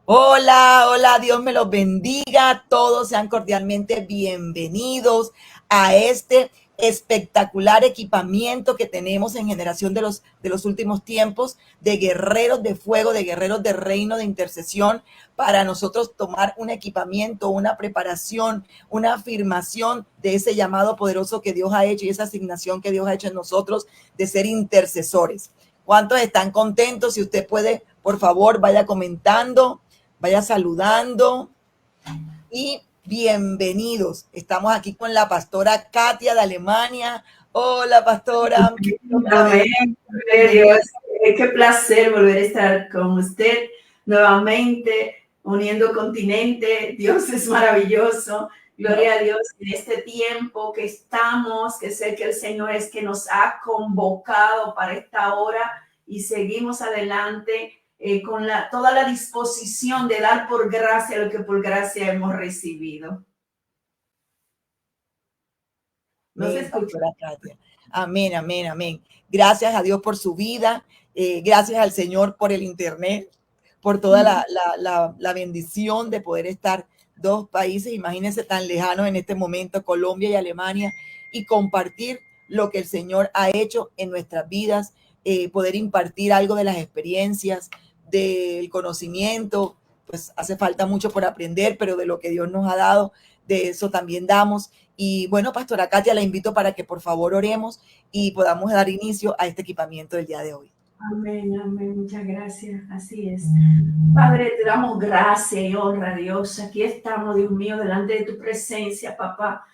Hola, hola, Dios me los bendiga. Todos sean cordialmente bienvenidos a este espectacular equipamiento que tenemos en Generación de los últimos tiempos de guerreros de fuego, de guerreros de reino, de intercesión, para nosotros tomar un equipamiento, una preparación, una afirmación de ese llamado poderoso que Dios ha hecho y esa asignación que Dios ha hecho en nosotros de ser intercesores. ¿Cuántos están contentos? Si usted puede, por favor, vaya comentando, vaya saludando y bienvenidos. Estamos aquí con la pastora Katia de Alemania. Hola, pastora. Dios me la bendiga. Amén. Dios, qué placer volver a estar con usted nuevamente, uniendo continente. Dios es maravilloso. Gloria a Dios en este tiempo que estamos, que sé que el Señor es que nos ha convocado para esta hora y seguimos adelante con toda la disposición de dar por gracia lo que por gracia hemos recibido. No se escucha. Katia. Amén, amén, amén. Gracias a Dios por su vida. Gracias al Señor por el internet, por toda la bendición de poder estar dos países, imagínense tan lejanos en este momento, Colombia y Alemania, y compartir lo que el Señor ha hecho en nuestras vidas, poder impartir algo de las experiencias, del conocimiento. Pues hace falta mucho por aprender, pero de lo que Dios nos ha dado, de eso también damos. Y bueno, pastora Katia, la invito para que por favor oremos y podamos dar inicio a este equipamiento del día de hoy. Amén, amén, muchas gracias, así es. Padre, te damos gracia y honra, Dios. Aquí estamos, Dios mío, delante de tu presencia, papá.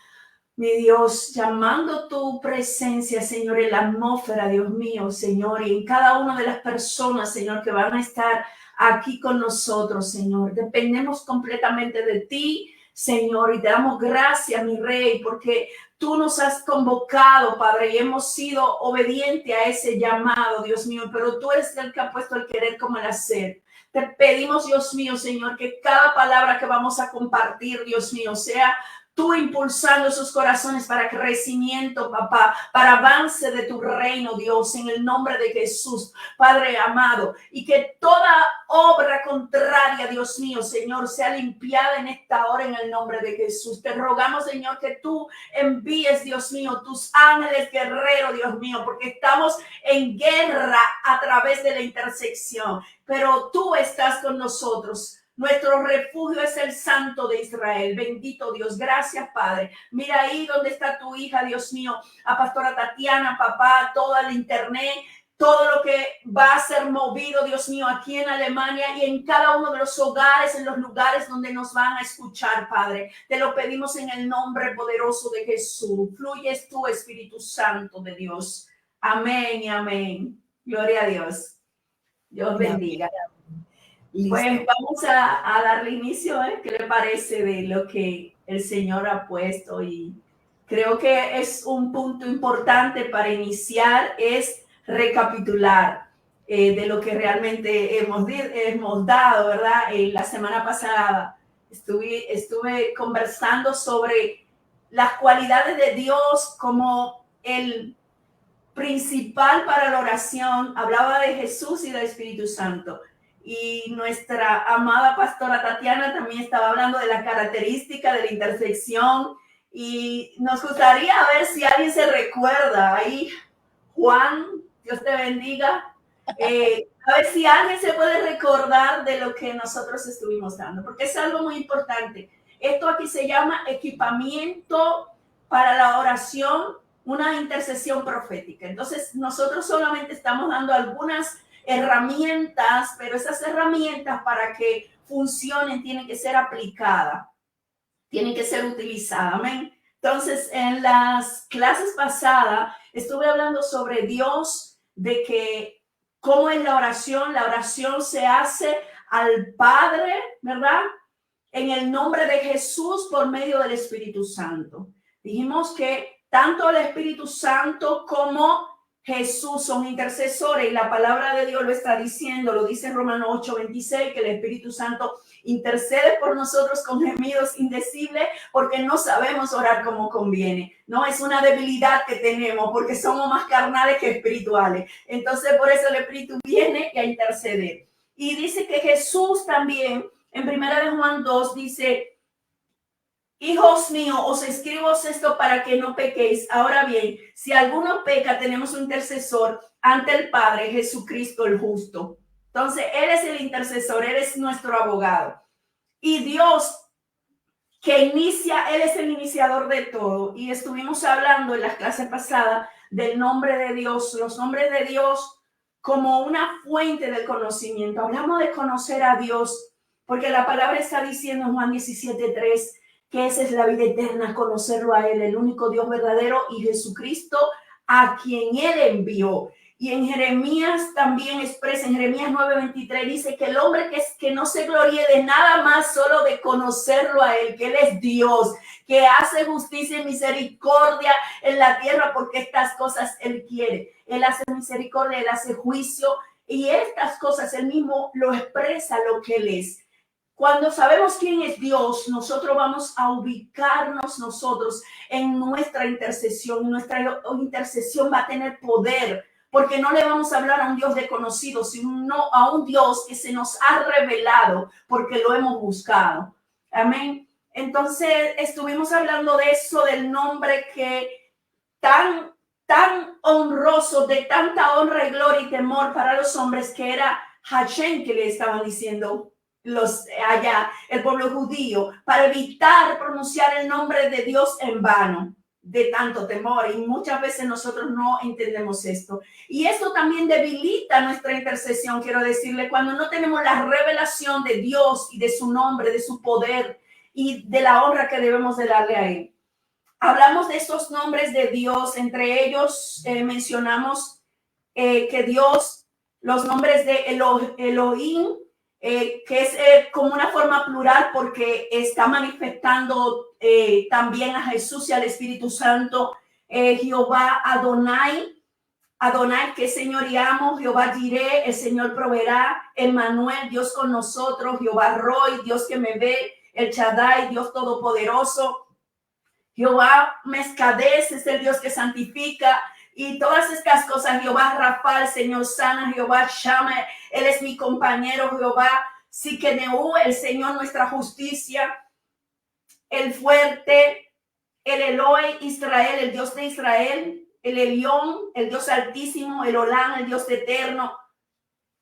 Mi Dios, llamando tu presencia, Señor, en la atmósfera, Dios mío, Señor, y en cada una de las personas, Señor, que van a estar aquí con nosotros, Señor. Dependemos completamente de ti, Señor, y te damos gracias, mi Rey, porque tú nos has convocado, Padre, y hemos sido obedientes a ese llamado, Dios mío, pero tú eres el que ha puesto el querer como el hacer. Te pedimos, Dios mío, Señor, que cada palabra que vamos a compartir, Dios mío, sea tú impulsando sus corazones para crecimiento, papá, para avance de tu reino, Dios, en el nombre de Jesús, Padre amado, y que toda obra contraria, Dios mío, Señor, sea limpiada en esta hora en el nombre de Jesús. Te rogamos, Señor, que tú envíes, Dios mío, tus ángeles guerreros, Dios mío, porque estamos en guerra a través de la intersección, pero tú estás con nosotros. Nuestro refugio es el Santo de Israel. Bendito Dios. Gracias, Padre. Mira ahí donde está tu hija, Dios mío, a pastora Tatiana, papá, todo el internet, todo lo que va a ser movido, Dios mío, aquí en Alemania y en cada uno de los hogares, en los lugares donde nos van a escuchar, Padre. Te lo pedimos en el nombre poderoso de Jesús. Fluyes tú, Espíritu Santo de Dios. Amén y amén. Gloria a Dios. Dios bendiga. Listo. Pues vamos a darle inicio, ¿eh? ¿Qué le parece de lo que el Señor ha puesto? Y creo que es un punto importante para iniciar, es recapitular de lo que realmente hemos dado, ¿verdad? La semana pasada estuve conversando sobre las cualidades de Dios como el principal para la oración. Hablaba de Jesús y del Espíritu Santo. Y nuestra amada pastora Tatiana también estaba hablando de la característica de la intersección. Y nos gustaría ver si alguien se recuerda ahí. Juan, Dios te bendiga. A ver si alguien se puede recordar de lo que nosotros estuvimos dando, porque es algo muy importante. Esto aquí se llama equipamiento para la oración, una intercesión profética. Entonces, nosotros solamente estamos dando algunas herramientas, pero esas herramientas para que funcionen tienen que ser aplicadas, tienen que ser utilizadas. Amén. Entonces, en las clases pasadas estuve hablando sobre Dios, de que cómo es la oración se hace al Padre, ¿verdad? En el nombre de Jesús por medio del Espíritu Santo. Dijimos que tanto el Espíritu Santo como Jesús son intercesores y la palabra de Dios lo está diciendo, lo dice en Romanos 8:26, que el Espíritu Santo intercede por nosotros con gemidos indecibles porque no sabemos orar como conviene. No es una debilidad que tenemos porque somos más carnales que espirituales. Entonces por eso el Espíritu viene a interceder. Y dice que Jesús también En 1 Juan 2 dice: hijos míos, os escribo esto para que no pequéis. Ahora bien, si alguno peca, tenemos un intercesor ante el Padre, Jesucristo el justo. Entonces, Él es el intercesor, Él es nuestro abogado. Y Dios que inicia, Él es el iniciador de todo. Y estuvimos hablando en las clases pasadas del nombre de Dios, los nombres de Dios como una fuente del conocimiento. Hablamos de conocer a Dios, porque la palabra está diciendo en Juan 17:3 que esa es la vida eterna, conocerlo a Él, el único Dios verdadero, y Jesucristo a quien Él envió. Y en Jeremías también expresa, en Jeremías 9:23 dice que el hombre que no se gloríe de nada más, solo de conocerlo a Él, que Él es Dios, que hace justicia y misericordia en la tierra, porque estas cosas Él quiere. Él hace misericordia, Él hace juicio, y estas cosas Él mismo lo expresa lo que Él es. Cuando sabemos quién es Dios, nosotros vamos a ubicarnos nosotros en nuestra intercesión. Nuestra intercesión va a tener poder, porque no le vamos a hablar a un Dios desconocido, sino a un Dios que se nos ha revelado porque lo hemos buscado. Amén. Entonces, estuvimos hablando de eso, del nombre que tan honroso, de tanta honra y gloria y temor para los hombres, que era Hashem, que le estaban diciendo allá el pueblo judío, para evitar pronunciar el nombre de Dios en vano, de tanto temor. Y muchas veces nosotros no entendemos esto, y esto también debilita nuestra intercesión. Quiero decirle, cuando no tenemos la revelación de Dios y de su nombre, de su poder y de la honra que debemos de darle a Él. Hablamos de estos nombres de Dios. Entre ellos mencionamos que Dios, los nombres de Elohim, que es como una forma plural, porque está manifestando también a Jesús y al Espíritu Santo. Jehová Adonai, que es Señor y amo. Jehová Jireh, el Señor proveerá. Emmanuel, Dios con nosotros. Jehová Roy, Dios que me ve. El Shaddai, Dios todopoderoso. Jehová Mescadés, es el Dios que santifica. Y todas estas cosas. Jehová Rafa, el Señor sana. Jehová Shammah, Él es mi compañero. Jehová Siqueneu, el Señor nuestra justicia. El fuerte. El Eloi Israel, el Dios de Israel. El Elión, el Dios altísimo. El Olán, el Dios eterno.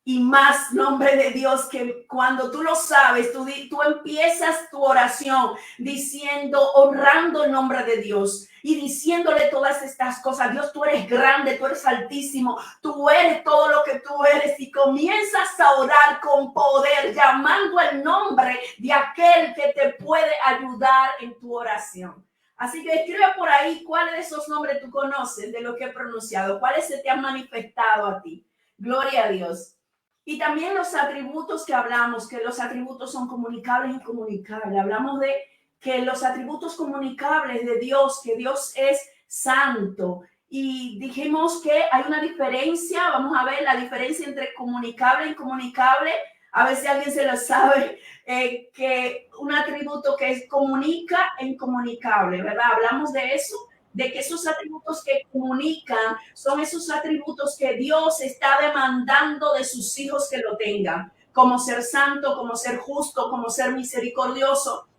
Y más nombre de Dios, que cuando tú lo sabes, tú empiezas tu oración diciendo, honrando el nombre de Dios y diciéndole todas estas cosas. Dios, tú eres grande, tú eres altísimo, tú eres todo lo que tú eres, y comienzas a orar con poder, llamando el nombre de aquel que te puede ayudar en tu oración. Así que escribe por ahí cuáles de esos nombres tú conoces de lo que he pronunciado, cuáles se te han manifestado a ti. Gloria a Dios. Y también los atributos que hablamos, que los atributos son comunicables e incomunicables. Hablamos de que los atributos comunicables de Dios, que Dios es santo. Y dijimos que hay una diferencia. Vamos a ver la diferencia entre comunicable e incomunicable. A ver si alguien se lo sabe, que un atributo que comunica e incomunicable, ¿verdad? Hablamos de eso, de que esos atributos que comunican son esos atributos que Dios está demandando de sus hijos que lo tengan, como ser santo, como ser justo, como ser misericordioso.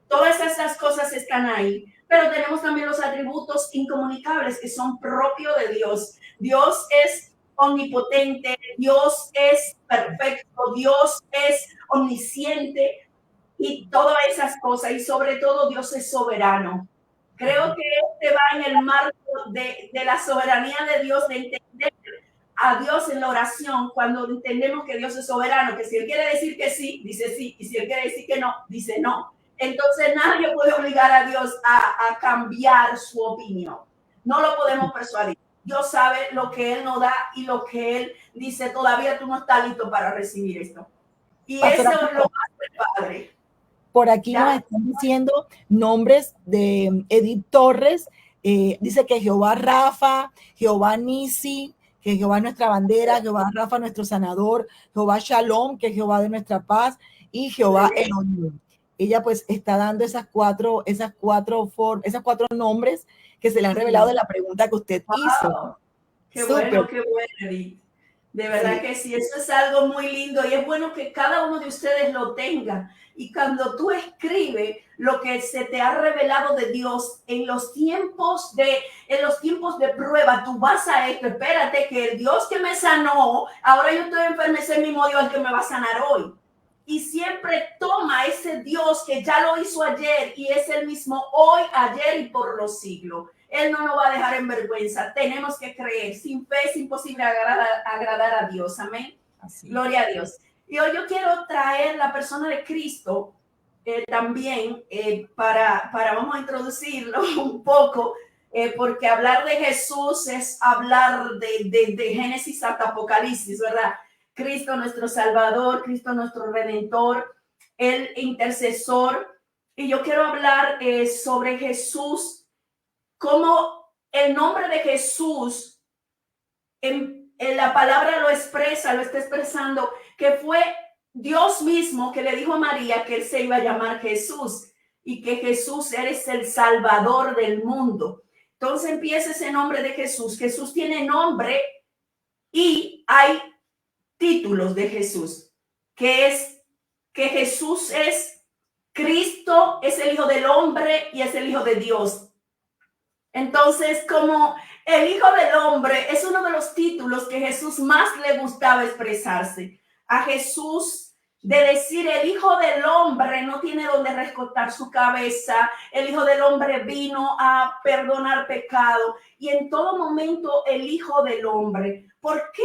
Todas esas cosas están ahí. Pero tenemos también los atributos incomunicables, que son propios de Dios. Dios es omnipotente, Dios es perfecto, Dios es omnisciente y todas esas cosas. Y sobre todo, Dios es soberano. Creo que este va en el marco de la soberanía de Dios, de entender a Dios en la oración, cuando entendemos que Dios es soberano, que si Él quiere decir que sí, dice sí, y si Él quiere decir que no, dice no. Entonces nadie puede obligar a Dios a cambiar su opinión. No lo podemos persuadir. Dios sabe lo que Él nos da y lo que Él dice, todavía tú no estás listo para recibir esto. Y Pastora, eso lo hace el Padre. Por aquí ¿ya? Nos están diciendo nombres de Edith Torres. Dice que Jehová Rafa, Jehová Nisi, que Jehová es nuestra bandera, Jehová Rafa nuestro sanador, Jehová Shalom, que es Jehová de nuestra paz, y Jehová Elohim. Ella pues está dando esas cuatro nombres que se le han revelado en la pregunta que usted hizo. Qué bueno, qué bueno, Edith. De verdad que sí, eso es algo muy lindo y es bueno que cada uno de ustedes lo tenga. Y cuando tú escribes lo que se te ha revelado de Dios en los tiempos de prueba, tú vas a esto, espérate que el Dios que me sanó, ahora yo estoy enferma, ese mismo Dios el que me va a sanar hoy. Y siempre toma ese Dios que ya lo hizo ayer y es el mismo hoy, ayer y por los siglos. Él no nos va a dejar en vergüenza. Tenemos que creer. Sin fe es imposible agradar a Dios. Amén. Así. Gloria a Dios. Y hoy yo quiero traer la persona de Cristo también para vamos a introducirlo un poco, porque hablar de Jesús es hablar de Génesis hasta Apocalipsis, ¿verdad? Cristo nuestro Salvador, Cristo nuestro Redentor, el intercesor. Y yo quiero hablar sobre Jesús, cómo el nombre de Jesús en la palabra lo expresa, lo está expresando, que fue Dios mismo que le dijo a María que él se iba a llamar Jesús y que Jesús eres el Salvador del mundo. Entonces empieza ese nombre de Jesús. Jesús tiene nombre y hay títulos de Jesús, que es que Jesús es Cristo, es el Hijo del Hombre y es el Hijo de Dios. Entonces, como el Hijo del Hombre es uno de los títulos que Jesús más le gustaba expresarse. A Jesús de decir el Hijo del Hombre no tiene donde rescotar su cabeza. El Hijo del Hombre vino a perdonar pecado y en todo momento el Hijo del Hombre. ¿Por qué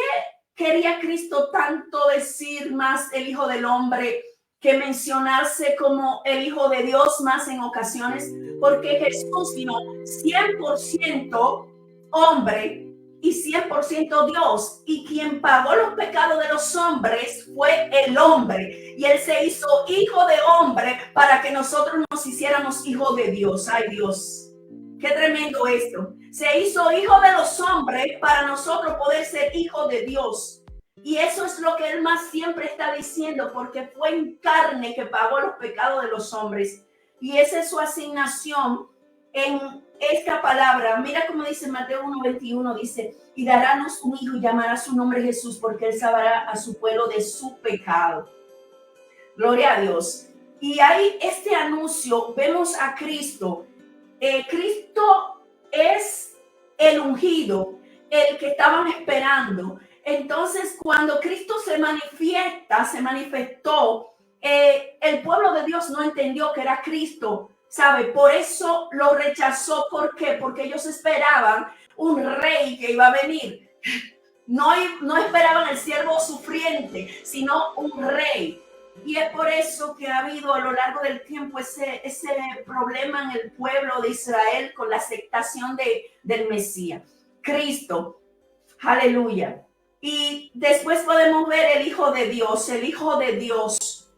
quería Cristo tanto decir más el Hijo del Hombre que mencionarse como el Hijo de Dios más en ocasiones? Porque Jesús vino 100% hombre y 100% Dios, y quien pagó los pecados de los hombres fue el hombre, y él se hizo hijo de hombre para que nosotros nos hiciéramos hijos de Dios. Ay, Dios, qué tremendo esto. Se hizo hijo de los hombres para nosotros poder ser hijos de Dios. Y eso es lo que él más siempre está diciendo, porque fue en carne que pagó los pecados de los hombres. Y esa es su asignación en esta palabra. Mira cómo dice Mateo 1:21, dice, y darános un hijo y llamará su nombre Jesús, porque él salvará a su pueblo de su pecado. Gloria a Dios. Y ahí este anuncio, vemos a Cristo. Cristo es el ungido, el que estaban esperando. Entonces, cuando Cristo se manifestó, el pueblo de Dios no entendió que era Cristo, ¿sabe? Por eso lo rechazó. ¿Por qué? Porque ellos esperaban un rey que iba a venir. No esperaban el siervo sufriente, sino un rey. Y es por eso que ha habido a lo largo del tiempo ese problema en el pueblo de Israel con la aceptación del Mesías. Cristo, aleluya. Y después podemos ver el Hijo de Dios, el Hijo de Dios.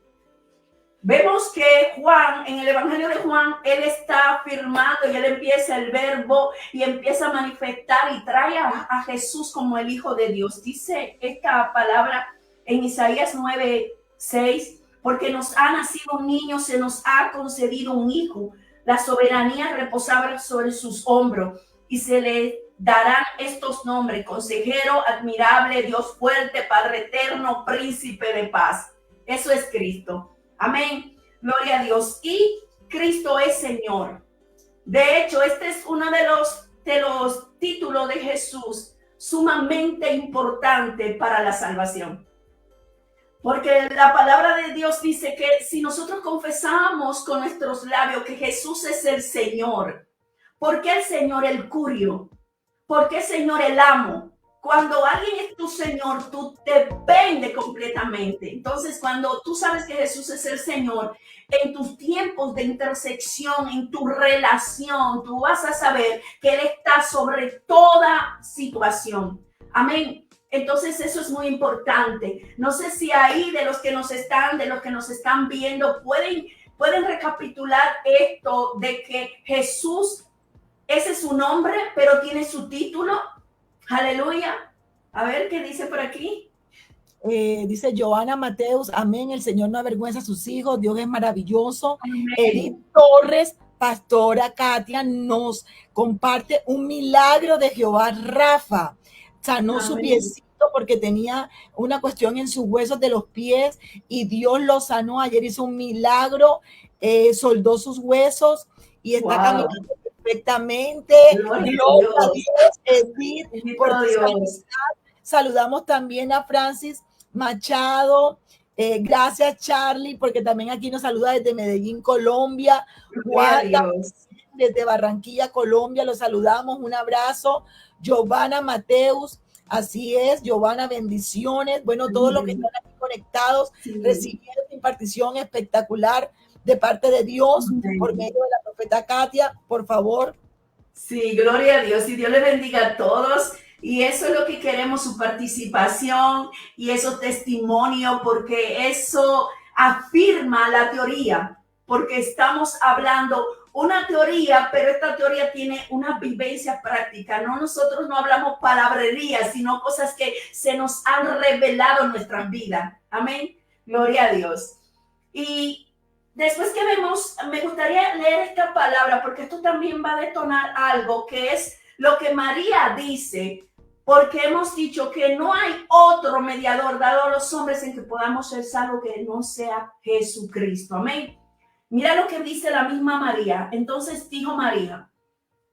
Vemos que Juan, en el Evangelio de Juan, él está afirmando y él empieza el verbo y empieza a manifestar y trae a Jesús como el Hijo de Dios. Dice esta palabra en Isaías 9:6, porque nos ha nacido un niño, se nos ha concedido un hijo, la soberanía reposaba sobre sus hombros y se le darán estos nombres: Consejero, Admirable, Dios fuerte, Padre eterno, Príncipe de paz. Eso es Cristo. Amén. Gloria a Dios. Y Cristo es Señor. De hecho, este es uno de los títulos de Jesús sumamente importante para la salvación. Porque la palabra de Dios dice que si nosotros confesamos con nuestros labios que Jesús es el Señor, ¿por qué el Señor el curio? ¿Por qué Señor el amo? Cuando alguien es tu Señor, tú dependes completamente. Entonces, cuando tú sabes que Jesús es el Señor, en tus tiempos de intersección, en tu relación, tú vas a saber que Él está sobre toda situación. Amén. Entonces, eso es muy importante. No sé si ahí de los que nos están viendo, pueden recapitular esto de que Jesús, ese es su nombre, pero tiene su título. Aleluya. A ver qué dice por aquí. Dice Joana Mateus, amén, el Señor no avergüenza a sus hijos, Dios es maravilloso. Edith Torres, pastora Katia, nos comparte un milagro de Jehová Rafa. Sanó su piecito porque tenía una cuestión en sus huesos de los pies y Dios lo sanó. Ayer hizo un milagro, soldó sus huesos y está Wow. caminando perfectamente. Gloria a Gloria a Dios. Dios, Edith, Bendito por tu Dios. sanidad. Saludamos también a Francis Machado. Gracias, Charlie, porque también aquí nos saluda desde Medellín, Colombia. Gloria a Wanda, Dios. desde Barranquilla, Colombia, los saludamos. Un abrazo. Giovanna Mateus, así es, Giovanna, bendiciones. Bueno, todos los que están aquí conectados, Sí. recibieron impartición espectacular de parte de Dios por Amén. medio de la profeta Katia, por favor. Sí, gloria a Dios y Dios les bendiga a todos. Y eso es lo que queremos, su participación y esos testimonios, porque eso afirma la teoría, porque estamos hablando una teoría, pero esta teoría tiene una vivencia práctica. No, nosotros no hablamos palabrería, sino cosas que se nos han revelado en nuestras vidas. Amén. Gloria a Dios. Y después que vemos, me gustaría leer esta palabra porque esto también va a detonar algo que es lo que María dice, porque hemos dicho que no hay otro mediador dado a los hombres en que podamos ser salvos que no sea Jesucristo. Amén. Mira lo que dice la misma María. Entonces dijo María: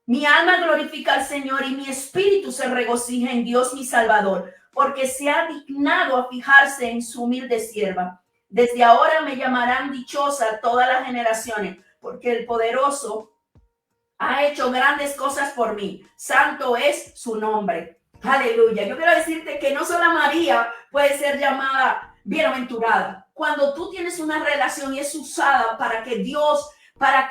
mi alma glorifica al Señor y mi espíritu se regocija en Dios mi Salvador, porque se ha dignado a fijarse en su humilde sierva. Desde ahora me llamarán dichosa todas las generaciones, porque el poderoso ha hecho grandes cosas por mí. Santo es su nombre. Aleluya. Yo quiero decirte que no solo María puede ser llamada bienaventurada. Cuando tú tienes una relación y es usada para que Dios, para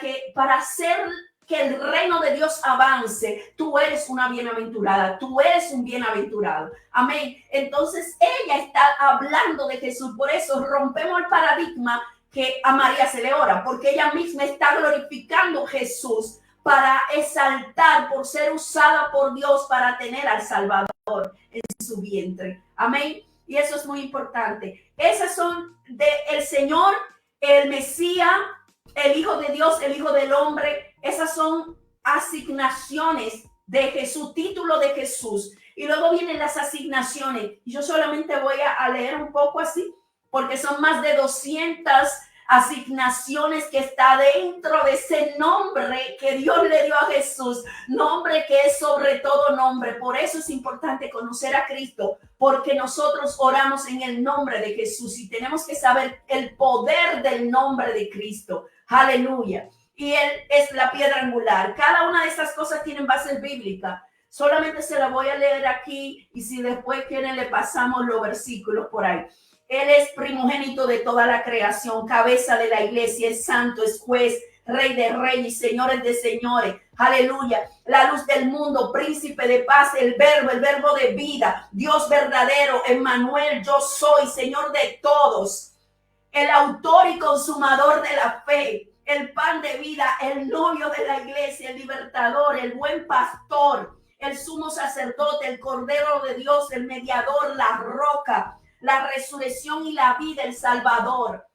hacer que el reino de Dios avance, tú eres una bienaventurada, tú eres un bienaventurado. Amén. Entonces ella está hablando de Jesús, por eso rompemos el paradigma que a María se le ora, porque ella misma está glorificando a Jesús para exaltar, por ser usada por Dios para tener al Salvador en su vientre. Amén. Y eso es muy importante. Esas son del Señor, el Mesías, el Hijo de Dios, el Hijo del Hombre. Esas son asignaciones de Jesús, título de Jesús. Y luego vienen las asignaciones. Y yo solamente voy a leer un poco así, porque son más de 200 asignaciones que está dentro de ese nombre que Dios le dio a Jesús, nombre que es sobre todo nombre. Por eso es importante conocer a Cristo, porque nosotros oramos en el nombre de Jesús y tenemos que saber el poder del nombre de Cristo. Aleluya. Y Él es la piedra angular. Cada una de estas cosas tienen bases bíblicas. Solamente se la voy a leer aquí y si después quieren le pasamos los versículos por ahí. Él es primogénito de toda la creación, cabeza de la iglesia, es santo, es juez, rey de reyes, señores de señores. Aleluya. La luz del mundo, príncipe de paz, el verbo de vida, Dios verdadero, Emmanuel, yo soy, Señor de todos. El autor y consumador de la fe, el pan de vida, el novio de la iglesia, el libertador, el buen pastor, el sumo sacerdote, el cordero de Dios, el mediador, la roca, la resurrección y la vida, el Salvador,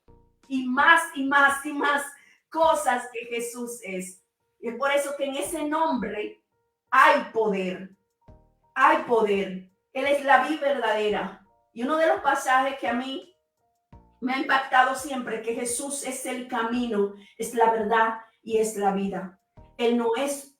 y más y más y más cosas que Jesús es. Y es por eso que en ese nombre hay poder, hay poder. Él es la vida verdadera. Y uno de los pasajes que a mí me ha impactado siempre, que Jesús es el camino, es la verdad y es la vida. Él no es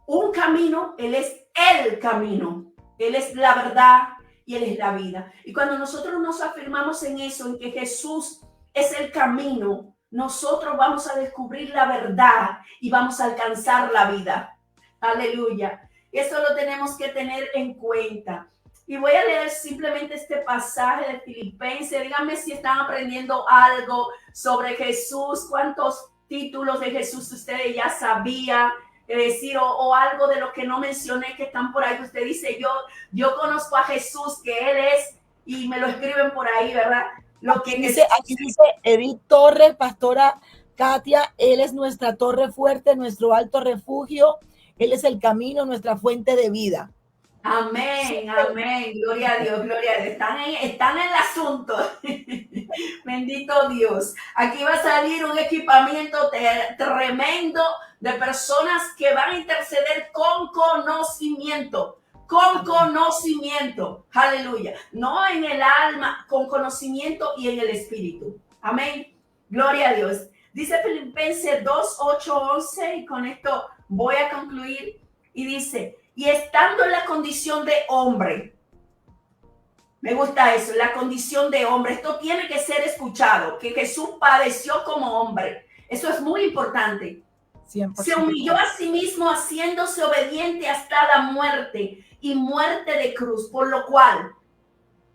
un camino, Él es el camino. Él es la verdad y Él es la vida. Y cuando nosotros nos afirmamos en eso, en que Jesús es el camino, nosotros vamos a descubrir la verdad y vamos a alcanzar la vida. Aleluya. Y eso lo tenemos que tener en cuenta. Y voy a leer simplemente este pasaje de Filipenses. Díganme si están aprendiendo algo sobre Jesús, cuántos títulos de Jesús ustedes ya sabían. Decir o algo de lo que no mencioné que están por ahí. Usted dice, yo conozco a Jesús, que Él es, y me lo escriben por ahí, ¿verdad? Lo que aquí dice Edith Torres, pastora Katia, Él es nuestra torre fuerte, nuestro alto refugio, Él es el camino, nuestra fuente de vida. Amén, amén, gloria a Dios, gloria a Dios. Están en el asunto. Bendito Dios. Aquí va a salir un equipamiento tremendo de personas que van a interceder con conocimiento con conocimiento. Aleluya. No en el alma, con conocimiento y en el espíritu. Amén. Gloria a Dios. Dice Filipenses 2, 8, 11, y con esto voy a concluir. Y dice, y estando en la condición de hombre, me gusta eso, la condición de hombre. Esto tiene que ser escuchado, que Jesús padeció como hombre. Eso es muy importante. 100%. Se humilló a sí mismo haciéndose obediente hasta la muerte y muerte de cruz, por lo cual,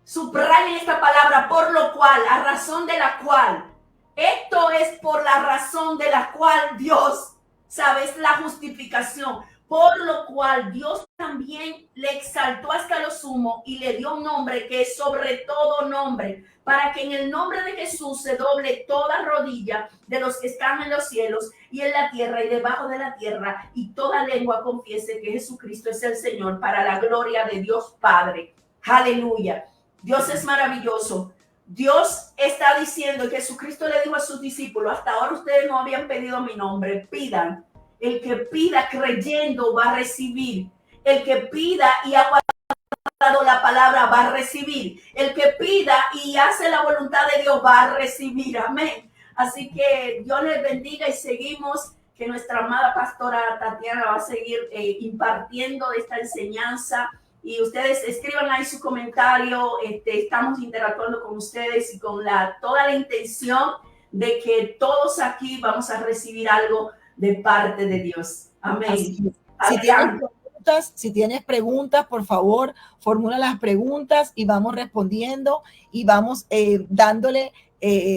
subrayen esta palabra, por lo cual, a razón de la cual, esto es por la razón de la cual Dios, ¿sabes? La justificación. Por lo cual Dios también le exaltó hasta lo sumo y le dio un nombre que es sobre todo nombre, para que en el nombre de Jesús se doble toda rodilla de los que están en los cielos y en la tierra y debajo de la tierra, y toda lengua confiese que Jesucristo es el Señor, para la gloria de Dios Padre. Aleluya. Dios es maravilloso. Dios está diciendo, Jesucristo le dijo a sus discípulos, hasta ahora ustedes no habían pedido mi nombre, pidan. El que pida creyendo va a recibir. El que pida y ha guardado la palabra va a recibir. El que pida y hace la voluntad de Dios va a recibir. Amén. Así que Dios les bendiga y seguimos, que nuestra amada pastora Tatiana va a seguir impartiendo esta enseñanza. Y ustedes escriban ahí su comentario. Estamos interactuando con ustedes y con toda la intención de que todos aquí vamos a recibir algo de parte de Dios. Amén. Si tienes preguntas, por favor, formula las preguntas y vamos respondiendo y vamos dándole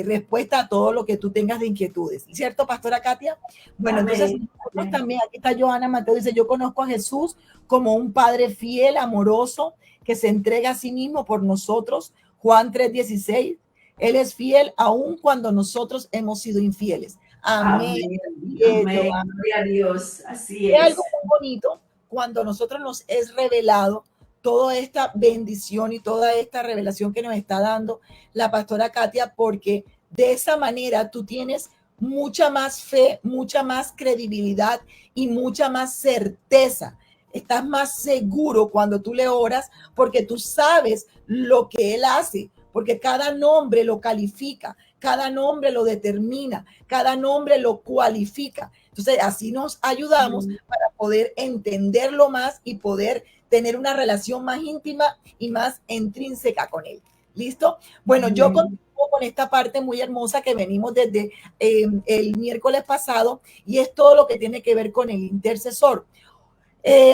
respuesta a todo lo que tú tengas de inquietudes. ¿Cierto, pastora Katia? Bueno, amén. Entonces nosotros también, aquí está Joana Mateo, dice, yo conozco a Jesús como un padre fiel, amoroso, que se entrega a sí mismo por nosotros. Juan 3:16, Él es fiel aun cuando nosotros hemos sido infieles. Amén. Amén. Gloria a Dios. Así es. Es algo muy bonito cuando nosotros nos es revelado toda esta bendición y toda esta revelación que nos está dando la pastora Katia, porque de esa manera tú tienes mucha más fe, mucha más credibilidad y mucha más certeza. Estás más seguro cuando tú le oras porque tú sabes lo que Él hace, porque cada nombre lo califica, cada nombre lo determina, cada nombre lo cualifica. Entonces, así nos ayudamos para poder entenderlo más y poder tener una relación más íntima y más intrínseca con Él. ¿Listo? Bueno, yo continúo con esta parte muy hermosa que venimos desde el miércoles pasado, y es todo lo que tiene que ver con el intercesor.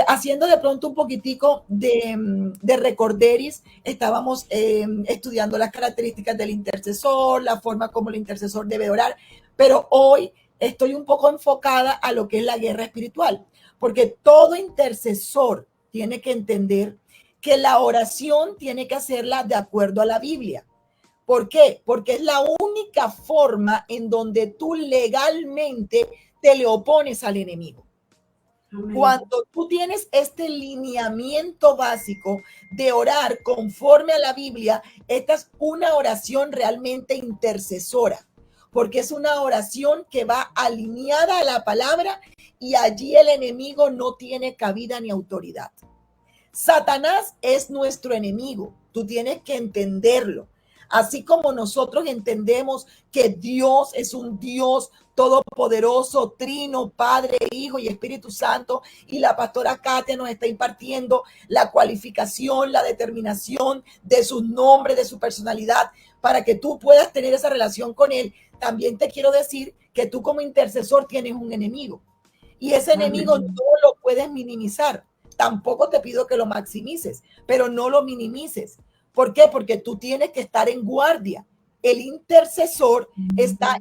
Haciendo de pronto un poquitico de recorderis, estábamos estudiando las características del intercesor, la forma como el intercesor debe orar, pero hoy estoy un poco enfocada a lo que es la guerra espiritual, porque todo intercesor tiene que entender que la oración tiene que hacerla de acuerdo a la Biblia. ¿Por qué? Porque es la única forma en donde tú legalmente te le opones al enemigo. Amén. Cuando tú tienes este lineamiento básico de orar conforme a la Biblia, esta es una oración realmente intercesora, porque es una oración que va alineada a la palabra y allí el enemigo no tiene cabida ni autoridad. Satanás es nuestro enemigo, tú tienes que entenderlo. Así como nosotros entendemos que Dios es un Dios todopoderoso, trino, Padre, Hijo y Espíritu Santo, y la pastora Katia nos está impartiendo la cualificación, la determinación de su nombre, de su personalidad, para que tú puedas tener esa relación con Él. También te quiero decir que tú como intercesor tienes un enemigo, y ese enemigo no lo puedes minimizar. Tampoco te pido que lo maximices, pero no lo minimices. ¿Por qué? Porque tú tienes que estar en guardia. El intercesor está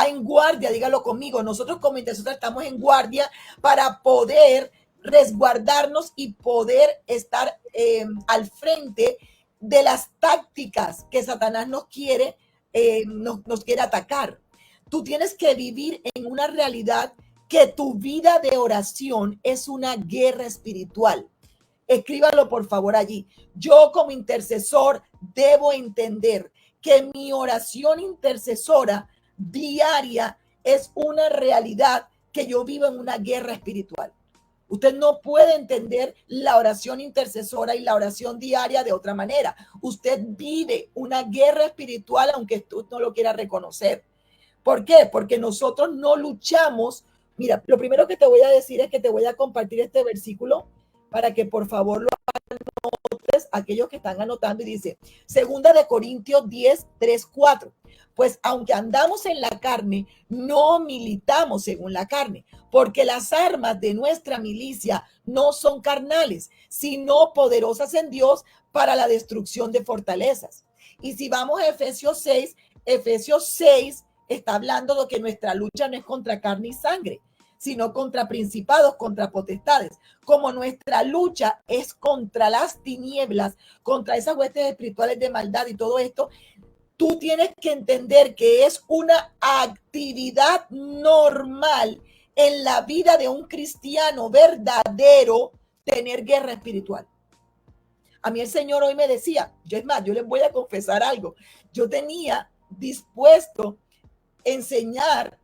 en guardia, dígalo conmigo. Nosotros como intercesores estamos en guardia para poder resguardarnos y poder estar al frente de las tácticas que Satanás nos quiere atacar. Tú tienes que vivir en una realidad que tu vida de oración es una guerra espiritual. Escríbalo por favor allí. Yo como intercesor debo entender que mi oración intercesora diaria es una realidad que yo vivo en una guerra espiritual. Usted no puede entender la oración intercesora y la oración diaria de otra manera. Usted vive una guerra espiritual aunque usted no lo quiera reconocer. ¿Por qué? Porque nosotros no luchamos. Mira, lo primero que te voy a decir es que te voy a compartir este versículo para que por favor lo anotes, aquellos que están anotando, y dice, segunda de Corintios 10, 3, 4. Pues aunque andamos en la carne, no militamos según la carne, porque las armas de nuestra milicia no son carnales, sino poderosas en Dios para la destrucción de fortalezas. Y si vamos a Efesios 6 está hablando de que nuestra lucha no es contra carne y sangre, sino contra principados, contra potestades. Como nuestra lucha es contra las tinieblas, contra esas huestes espirituales de maldad y todo esto, tú tienes que entender que es una actividad normal en la vida de un cristiano verdadero tener guerra espiritual. A mí el Señor hoy me decía, es más, yo les voy a confesar algo. Yo tenía dispuesto enseñar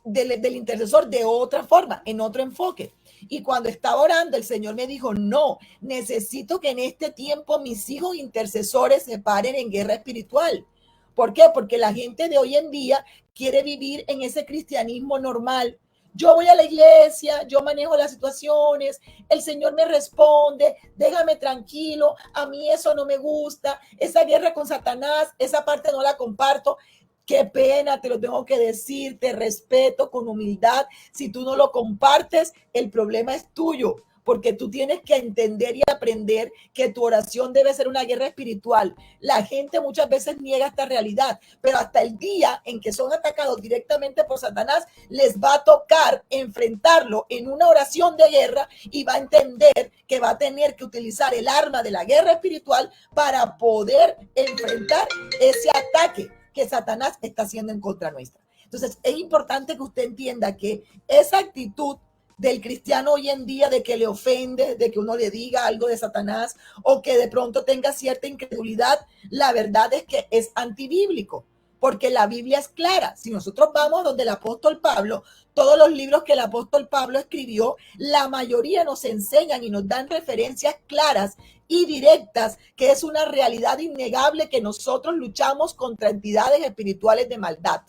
del intercesor de otra forma, en otro enfoque. Y cuando estaba orando, el Señor me dijo, no, necesito que en este tiempo mis hijos intercesores se paren en guerra espiritual. ¿Por qué? Porque la gente de hoy en día quiere vivir en ese cristianismo normal. Yo voy a la iglesia, yo manejo las situaciones, el Señor me responde, déjame tranquilo, a mí eso no me gusta, esa guerra con Satanás, esa parte no la comparto. Qué pena, te lo tengo que decir, te respeto con humildad. Si tú no lo compartes, el problema es tuyo, porque tú tienes que entender y aprender que tu oración debe ser una guerra espiritual. La gente muchas veces niega esta realidad, pero hasta el día en que son atacados directamente por Satanás, les va a tocar enfrentarlo en una oración de guerra y va a entender que va a tener que utilizar el arma de la guerra espiritual para poder enfrentar ese ataque que Satanás está haciendo en contra nuestra. Entonces, es importante que usted entienda que esa actitud del cristiano hoy en día de que le ofende, de que uno le diga algo de Satanás o que de pronto tenga cierta incredulidad, la verdad es que es antibíblico, porque la Biblia es clara. Si nosotros vamos donde el apóstol Pablo, todos los libros que el apóstol Pablo escribió, la mayoría nos enseñan y nos dan referencias claras y directas, que es una realidad innegable que nosotros luchamos contra entidades espirituales de maldad,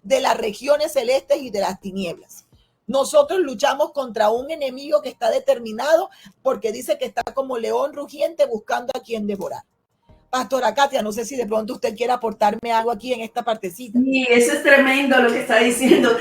de las regiones celestes y de las tinieblas. Nosotros luchamos contra un enemigo que está determinado porque dice que está como león rugiente buscando a quien devorar. Pastora Katia, no sé si de pronto usted quiere aportarme algo aquí en esta partecita. Y eso es tremendo lo que está diciendo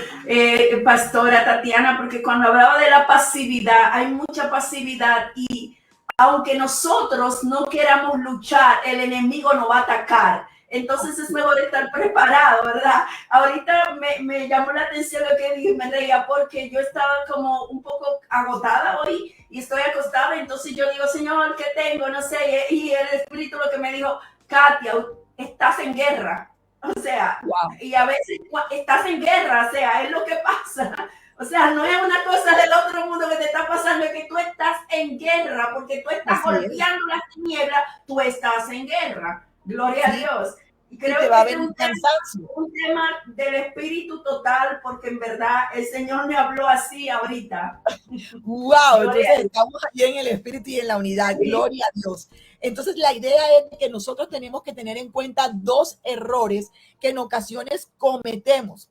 Pastora Tatiana, porque cuando hablaba de la pasividad, hay mucha pasividad y aunque nosotros no queramos luchar, el enemigo nos va a atacar. Entonces es mejor estar preparado, ¿verdad? Ahorita me llamó la atención lo que dije, me reía porque yo estaba como un poco agotada hoy y estoy acostada, entonces yo digo, Señor, ¿qué tengo? No sé, y el Espíritu lo que me dijo, Katia, estás en guerra. O sea, wow. Y a veces estás en guerra, o sea, es lo que pasa. O sea, no es una cosa del otro mundo que te está pasando, es que tú estás en guerra, porque tú estás golpeando las tinieblas, tú estás en guerra. Gloria a Dios. Y creo que es un tema del espíritu total, porque en verdad el Señor me habló así ahorita. Wow, entonces estamos allí en el espíritu y en la unidad. Sí. Gloria a Dios. Entonces la idea es que nosotros tenemos que tener en cuenta dos errores que en ocasiones cometemos,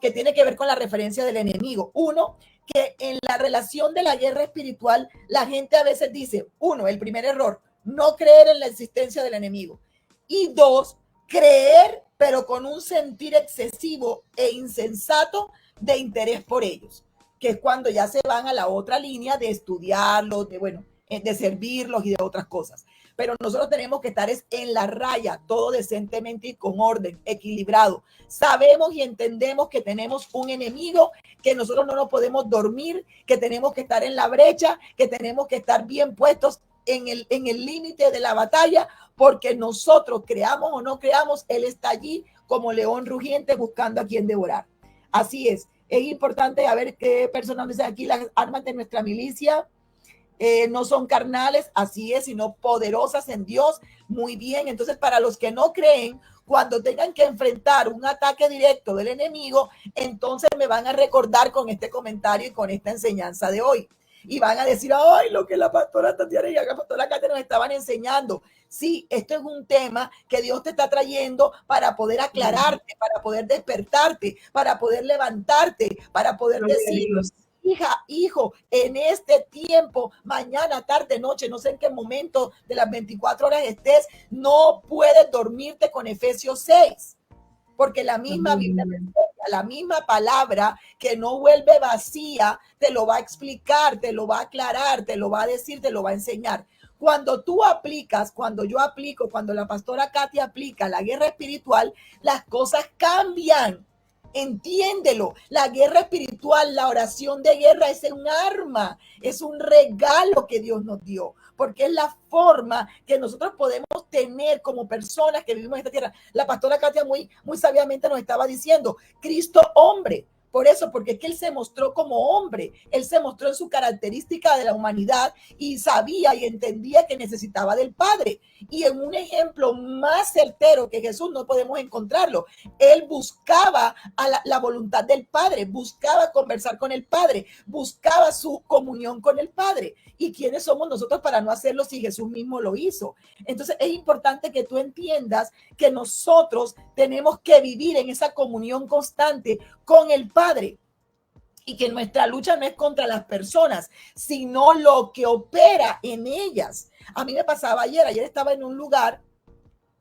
que tiene que ver con la referencia del enemigo. Uno, que en la relación de la guerra espiritual, la gente a veces dice, uno, el primer error, no creer en la existencia del enemigo. Y dos, creer, pero con un sentir excesivo e insensato de interés por ellos, que es cuando ya se van a la otra línea de estudiarlos, de servirlos y de otras cosas. Pero nosotros tenemos que estar en la raya, todo decentemente y con orden, equilibrado. Sabemos y entendemos que tenemos un enemigo, que nosotros no nos podemos dormir, que tenemos que estar en la brecha, que tenemos que estar bien puestos en el límite de la batalla, porque nosotros creamos o no creamos, él está allí como león rugiente buscando a quien devorar. Así es importante a ver qué personas dicen aquí, las armas de nuestra milicia no son carnales, así es, sino poderosas en Dios. Muy bien, entonces para los que no creen, cuando tengan que enfrentar un ataque directo del enemigo, entonces me van a recordar con este comentario y con esta enseñanza de hoy. y van a decir, ay, lo que la pastora Tatiana y la pastora Katia nos estaban enseñando. Sí, esto es un tema que Dios te está trayendo para poder aclararte, para poder despertarte, para poder levantarte, para poder decir, hija, hijo, en este tiempo, mañana, tarde, noche, no sé en qué momento de las 24 horas estés, no puedes dormirte con Efesios 6, porque la misma Biblia, la misma palabra que no vuelve vacía, te lo va a explicar, te lo va a aclarar, te lo va a decir, te lo va a enseñar. Cuando tú aplicas, cuando yo aplico, cuando la pastora Katia aplica la guerra espiritual, las cosas cambian. Entiéndelo, la guerra espiritual, la oración de guerra es un arma, es un regalo que Dios nos dio, porque es la forma que nosotros podemos tener como personas que vivimos en esta tierra. La pastora Katia muy sabiamente nos estaba diciendo, Cristo hombre. Por eso, porque es que él se mostró como hombre, él se mostró en su característica de la humanidad y sabía y entendía que necesitaba del Padre. Y en un ejemplo más certero que Jesús no podemos encontrarlo. Él buscaba a la voluntad del Padre, buscaba conversar con el Padre, buscaba su comunión con el Padre. ¿Y quiénes somos nosotros para no hacerlo si Jesús mismo lo hizo? Entonces es importante que tú entiendas que nosotros tenemos que vivir en esa comunión constante con el Padre y que nuestra lucha no es contra las personas, sino lo que opera en ellas. A mí me pasaba ayer estaba en un lugar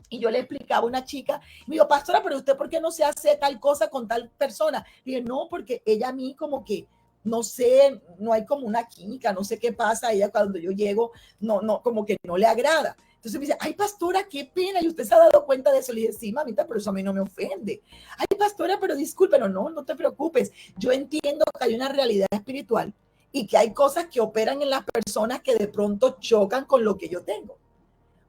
y yo le explicaba a una chica, me dijo, pastora, pero usted, ¿por qué no se hace tal cosa con tal persona? Y dije, no, porque ella a mí como que, no sé, no hay como una química, no sé qué pasa, a ella cuando yo llego, no, como que no le agrada. Entonces me dice, ay, pastora, qué pena, y usted se ha dado cuenta de eso. Le dije, sí, mamita, pero eso a mí no me ofende. Ay, pastora, pero disculpe, no te preocupes. Yo entiendo que hay una realidad espiritual y que hay cosas que operan en las personas que de pronto chocan con lo que yo tengo.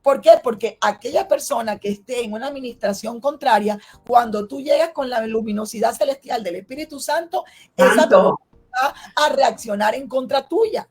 ¿Por qué? Porque aquella persona que esté en una administración contraria, cuando tú llegas con la luminosidad celestial del Espíritu Santo, esa persona va a reaccionar en contra tuya,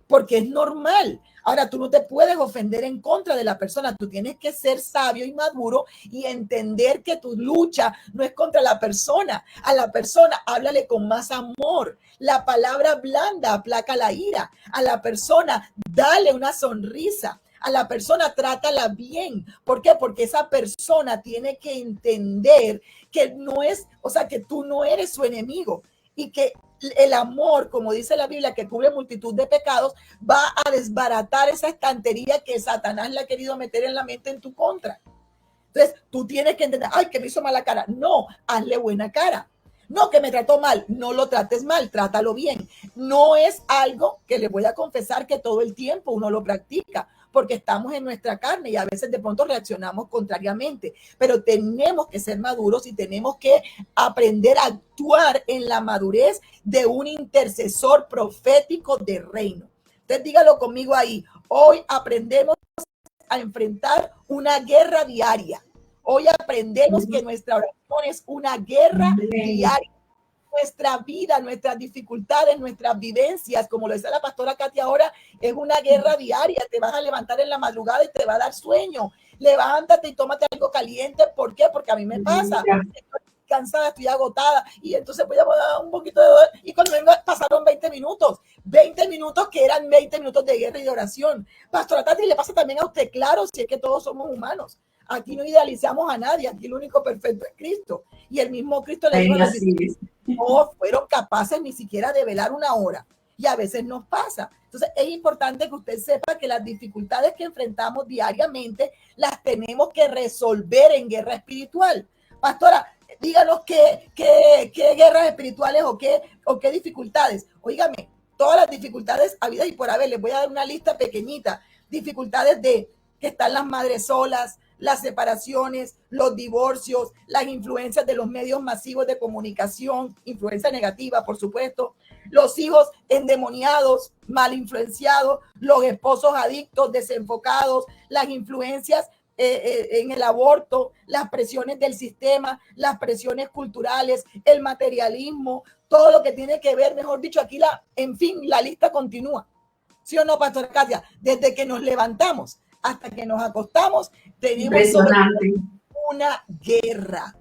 porque es normal. Ahora, tú no te puedes ofender en contra de la persona, tú tienes que ser sabio y maduro y entender que tu lucha no es contra la persona. A la persona, háblale con más amor. La palabra blanda aplaca la ira. A la persona, dale una sonrisa. A la persona, trátala bien. ¿Por qué? Porque esa persona tiene que entender que no es, o sea, que tú no eres su enemigo y que el amor, como dice la Biblia, que cubre multitud de pecados, va a desbaratar esa estantería que Satanás le ha querido meter en la mente en tu contra. Entonces, tú tienes que entender, ay, que me hizo mala cara. No, hazle buena cara. No, que me trató mal, no lo trates mal, trátalo bien. No es algo que le voy a confesar que todo el tiempo uno lo practica, porque estamos en nuestra carne y a veces de pronto reaccionamos contrariamente, pero tenemos que ser maduros y tenemos que aprender a actuar en la madurez de un intercesor profético de reino. Entonces dígalo conmigo ahí, hoy aprendemos a enfrentar una guerra diaria. Hoy aprendemos que nuestra oración es una guerra diaria. Nuestra vida, nuestras dificultades, nuestras vivencias, como lo dice la pastora Katia ahora, es una guerra diaria. Te vas a levantar en la madrugada y te va a dar sueño. Levántate y tómate algo caliente. ¿Por qué? Porque a mí me pasa. Estoy cansada, estoy agotada y entonces voy a dar un poquito de dolor. Y cuando vengo pasaron 20 minutos que eran 20 minutos de guerra y de oración. Pastora Tati, le pasa también a usted, claro, si es que todos somos humanos. Aquí no idealizamos a nadie, aquí lo único perfecto es Cristo. Y el mismo Cristo le dijo a los discípulos, no fueron capaces ni siquiera de velar una hora. Y a veces nos pasa. Entonces es importante que usted sepa que las dificultades que enfrentamos diariamente las tenemos que resolver en guerra espiritual. Pastora, díganos qué guerras espirituales o qué dificultades. Óigame, todas las dificultades habidas y por haber, les voy a dar una lista pequeñita. Dificultades de que están las madres solas, las separaciones, los divorcios, las influencias de los medios masivos de comunicación, influencia negativa, por supuesto, los hijos endemoniados, mal influenciados, los esposos adictos, desenfocados, las influencias en el aborto, las presiones del sistema, las presiones culturales, el materialismo, todo lo que tiene que ver, mejor dicho, aquí en fin, la lista continúa. ¿Sí o no, pastora Katia? Desde que nos levantamos hasta que nos acostamos, tenemos una guerra.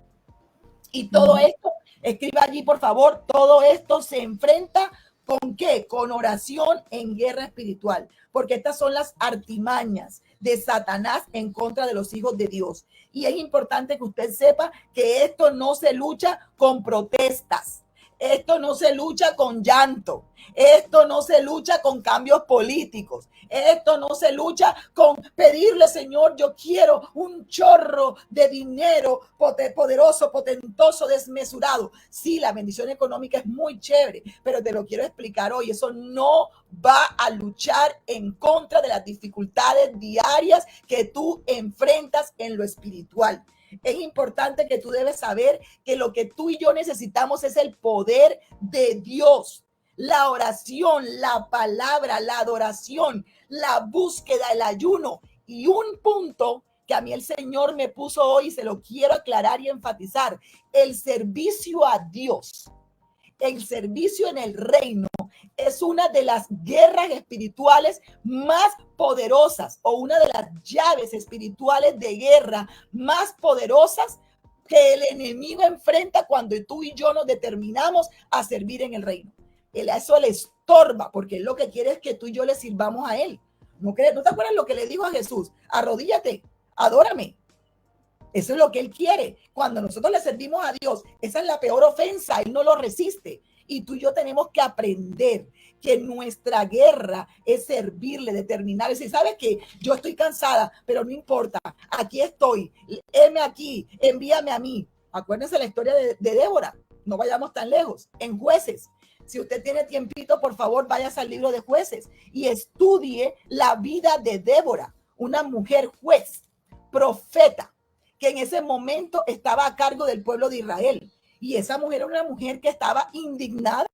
Y todo esto, escriba allí, por favor, todo esto se enfrenta ¿Con qué? Con oración en guerra espiritual, porque estas son las artimañas de Satanás en contra de los hijos de Dios. Y es importante que usted sepa que esto no se lucha con protestas. Esto no se lucha con llanto. Esto no se lucha con cambios políticos. Esto no se lucha con pedirle, Señor, yo quiero un chorro de dinero poderoso, potentoso, desmesurado. Sí, la bendición económica es muy chévere, pero te lo quiero explicar hoy. Eso no va a luchar en contra de las dificultades diarias que tú enfrentas en lo espiritual. Es importante que tú debes saber que lo que tú y yo necesitamos es el poder de Dios, la oración, la palabra, la adoración, la búsqueda, el ayuno. Y un punto que a mí el Señor me puso hoy y se lo quiero aclarar y enfatizar: el servicio a Dios, el servicio en el reino es una de las guerras espirituales más poderosas, o una de las llaves espirituales de guerra más poderosas que el enemigo enfrenta cuando tú y yo nos determinamos a servir en el reino. Eso le estorba, porque él lo que quiere es que tú y yo le sirvamos a él. ¿No te acuerdas lo que le dijo a Jesús? Arrodíllate, adórame. Eso es lo que él quiere. Cuando nosotros le servimos a Dios, esa es la peor ofensa. Él no lo resiste. Y tú y yo tenemos que aprender que nuestra guerra es servirle, determinar. Y ¿sabes qué? Yo estoy cansada, pero no importa. Aquí estoy. Heme aquí. Envíame a mí. Acuérdense la historia de Débora. No vayamos tan lejos. En Jueces. Si usted tiene tiempito, por favor, vaya al libro de Jueces y estudie la vida de Débora, una mujer juez, profeta, que en ese momento estaba a cargo del pueblo de Israel. Y esa mujer era una mujer que estaba indignada.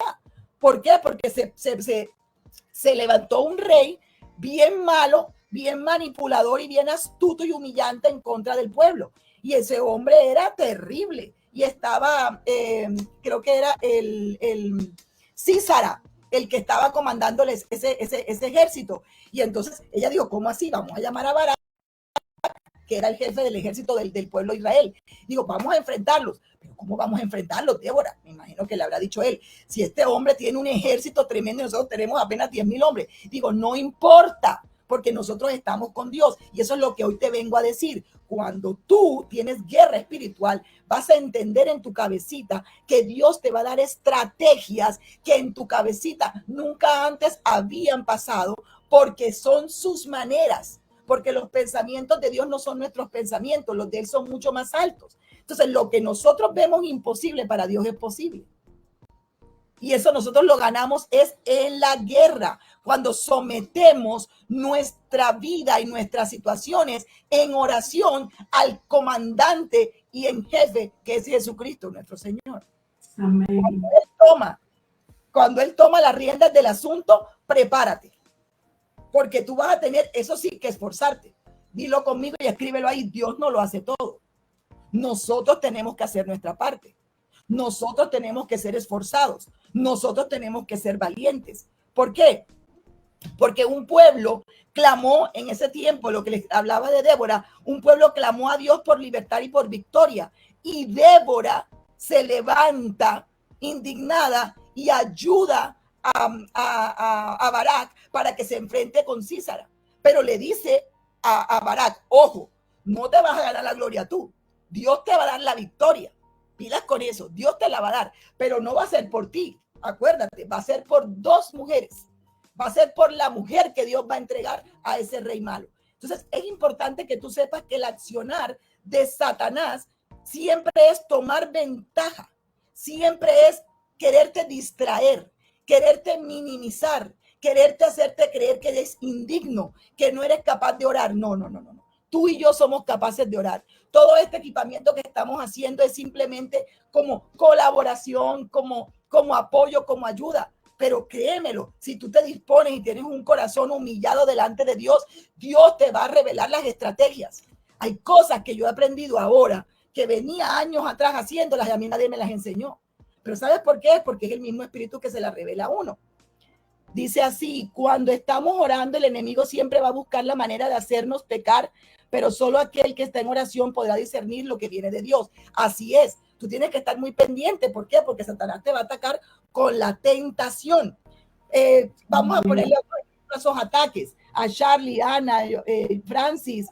¿Por qué? Porque se levantó un rey bien malo, bien manipulador y bien astuto y humillante en contra del pueblo. Y ese hombre era terrible. Y estaba, creo que era el Císara, el que estaba comandándoles ese ejército. Y entonces ella dijo, ¿cómo así? Vamos a llamar a Barak, que era el jefe del ejército del pueblo de Israel. Digo, vamos a enfrentarlos. Pero ¿cómo vamos a enfrentarlos, Débora? Me imagino que le habrá dicho él. Si este hombre tiene un ejército tremendo y nosotros tenemos apenas 10,000 hombres. Digo, no importa, porque nosotros estamos con Dios. Y eso es lo que hoy te vengo a decir. Cuando tú tienes guerra espiritual, vas a entender en tu cabecita que Dios te va a dar estrategias que en tu cabecita nunca antes habían pasado, porque son sus maneras. Porque los pensamientos de Dios no son nuestros pensamientos, los de Él son mucho más altos. Entonces, lo que nosotros vemos imposible, para Dios es posible. Y eso nosotros lo ganamos es en la guerra, cuando sometemos nuestra vida y nuestras situaciones en oración al comandante y en jefe, que es Jesucristo, nuestro Señor. Amén. Cuando Él toma las riendas del asunto, prepárate. Porque tú vas a tener, eso sí, que esforzarte. Dilo conmigo y escríbelo ahí. Dios no lo hace todo. Nosotros tenemos que hacer nuestra parte. Nosotros tenemos que ser esforzados. Nosotros tenemos que ser valientes. ¿Por qué? Porque un pueblo clamó en ese tiempo, lo que les hablaba de Débora, un pueblo clamó a Dios por libertad y por victoria. Y Débora se levanta indignada y ayuda a Barak para que se enfrente con Císara. Pero le dice a Barak, ojo, no te vas a ganar la gloria tú. Dios te va a dar la victoria. Pilas con eso. Dios te la va a dar, pero no va a ser por ti. Acuérdate, va a ser por dos mujeres. Va a ser por la mujer que Dios va a entregar a ese rey malo. Entonces, es importante que tú sepas que el accionar de Satanás siempre es tomar ventaja. Siempre es quererte distraer, quererte minimizar, quererte hacerte creer que eres indigno, que no eres capaz de orar. No. Tú y yo somos capaces de orar. Todo este equipamiento que estamos haciendo es simplemente como colaboración, como apoyo, como ayuda. Pero créemelo, si tú te dispones y tienes un corazón humillado delante de Dios, Dios te va a revelar las estrategias. Hay cosas que yo he aprendido ahora que venía años atrás haciéndolas y a mí nadie me las enseñó. Pero ¿sabes por qué? Porque es el mismo Espíritu que se las revela a uno. Dice así, cuando estamos orando, el enemigo siempre va a buscar la manera de hacernos pecar, pero solo aquel que está en oración podrá discernir lo que viene de Dios. Así es, tú tienes que estar muy pendiente. ¿Por qué? Porque Satanás te va a atacar con la tentación. Vamos a ponerle esos ataques a Charlie, Ana, Francis,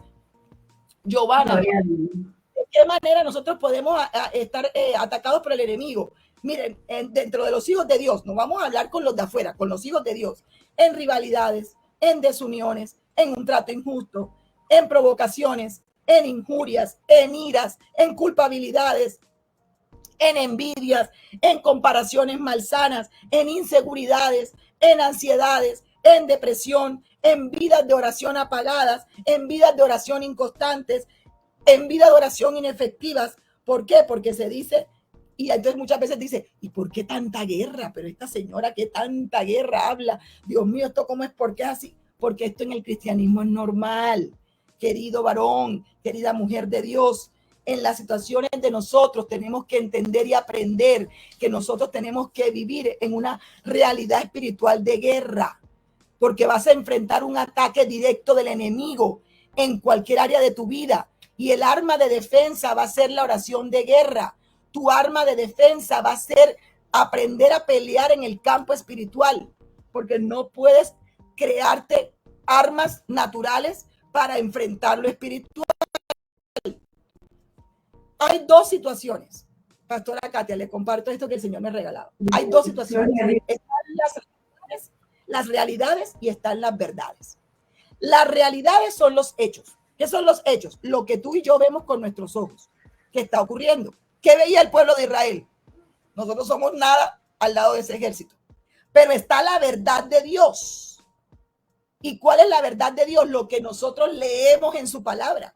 Giovanna. ¿De qué manera nosotros podemos estar atacados por el enemigo? Miren, dentro de los hijos de Dios, no vamos a hablar con los de afuera, con los hijos de Dios, en rivalidades, en desuniones, en un trato injusto, en provocaciones, en injurias, en iras, en culpabilidades, en envidias, en comparaciones malsanas, en inseguridades, en ansiedades, en depresión, en vidas de oración apagadas, en vidas de oración inconstantes, en vidas de oración inefectivas. ¿Por qué? Porque se dice, y entonces muchas veces dice, ¿y por qué tanta guerra? Pero esta señora, ¿qué tanta guerra habla? Dios mío, ¿esto cómo es? ¿Por qué es así? Porque esto en el cristianismo es normal. Querido varón, querida mujer de Dios, en las situaciones de nosotros tenemos que entender y aprender que nosotros tenemos que vivir en una realidad espiritual de guerra, porque vas a enfrentar un ataque directo del enemigo en cualquier área de tu vida. Y el arma de defensa va a ser la oración de guerra. Tu arma de defensa va a ser aprender a pelear en el campo espiritual, porque no puedes crearte armas naturales para enfrentar lo espiritual. Hay dos situaciones. Pastora Katia, le comparto esto que el Señor me ha regalado. Hay dos situaciones. Están las realidades y están las verdades. Las realidades son los hechos. ¿Qué son los hechos? Lo que tú y yo vemos con nuestros ojos. ¿Qué está ocurriendo? ¿Qué veía el pueblo de Israel? Nosotros somos nada al lado de ese ejército. Pero está la verdad de Dios. ¿Y cuál es la verdad de Dios? Lo que nosotros leemos en su palabra.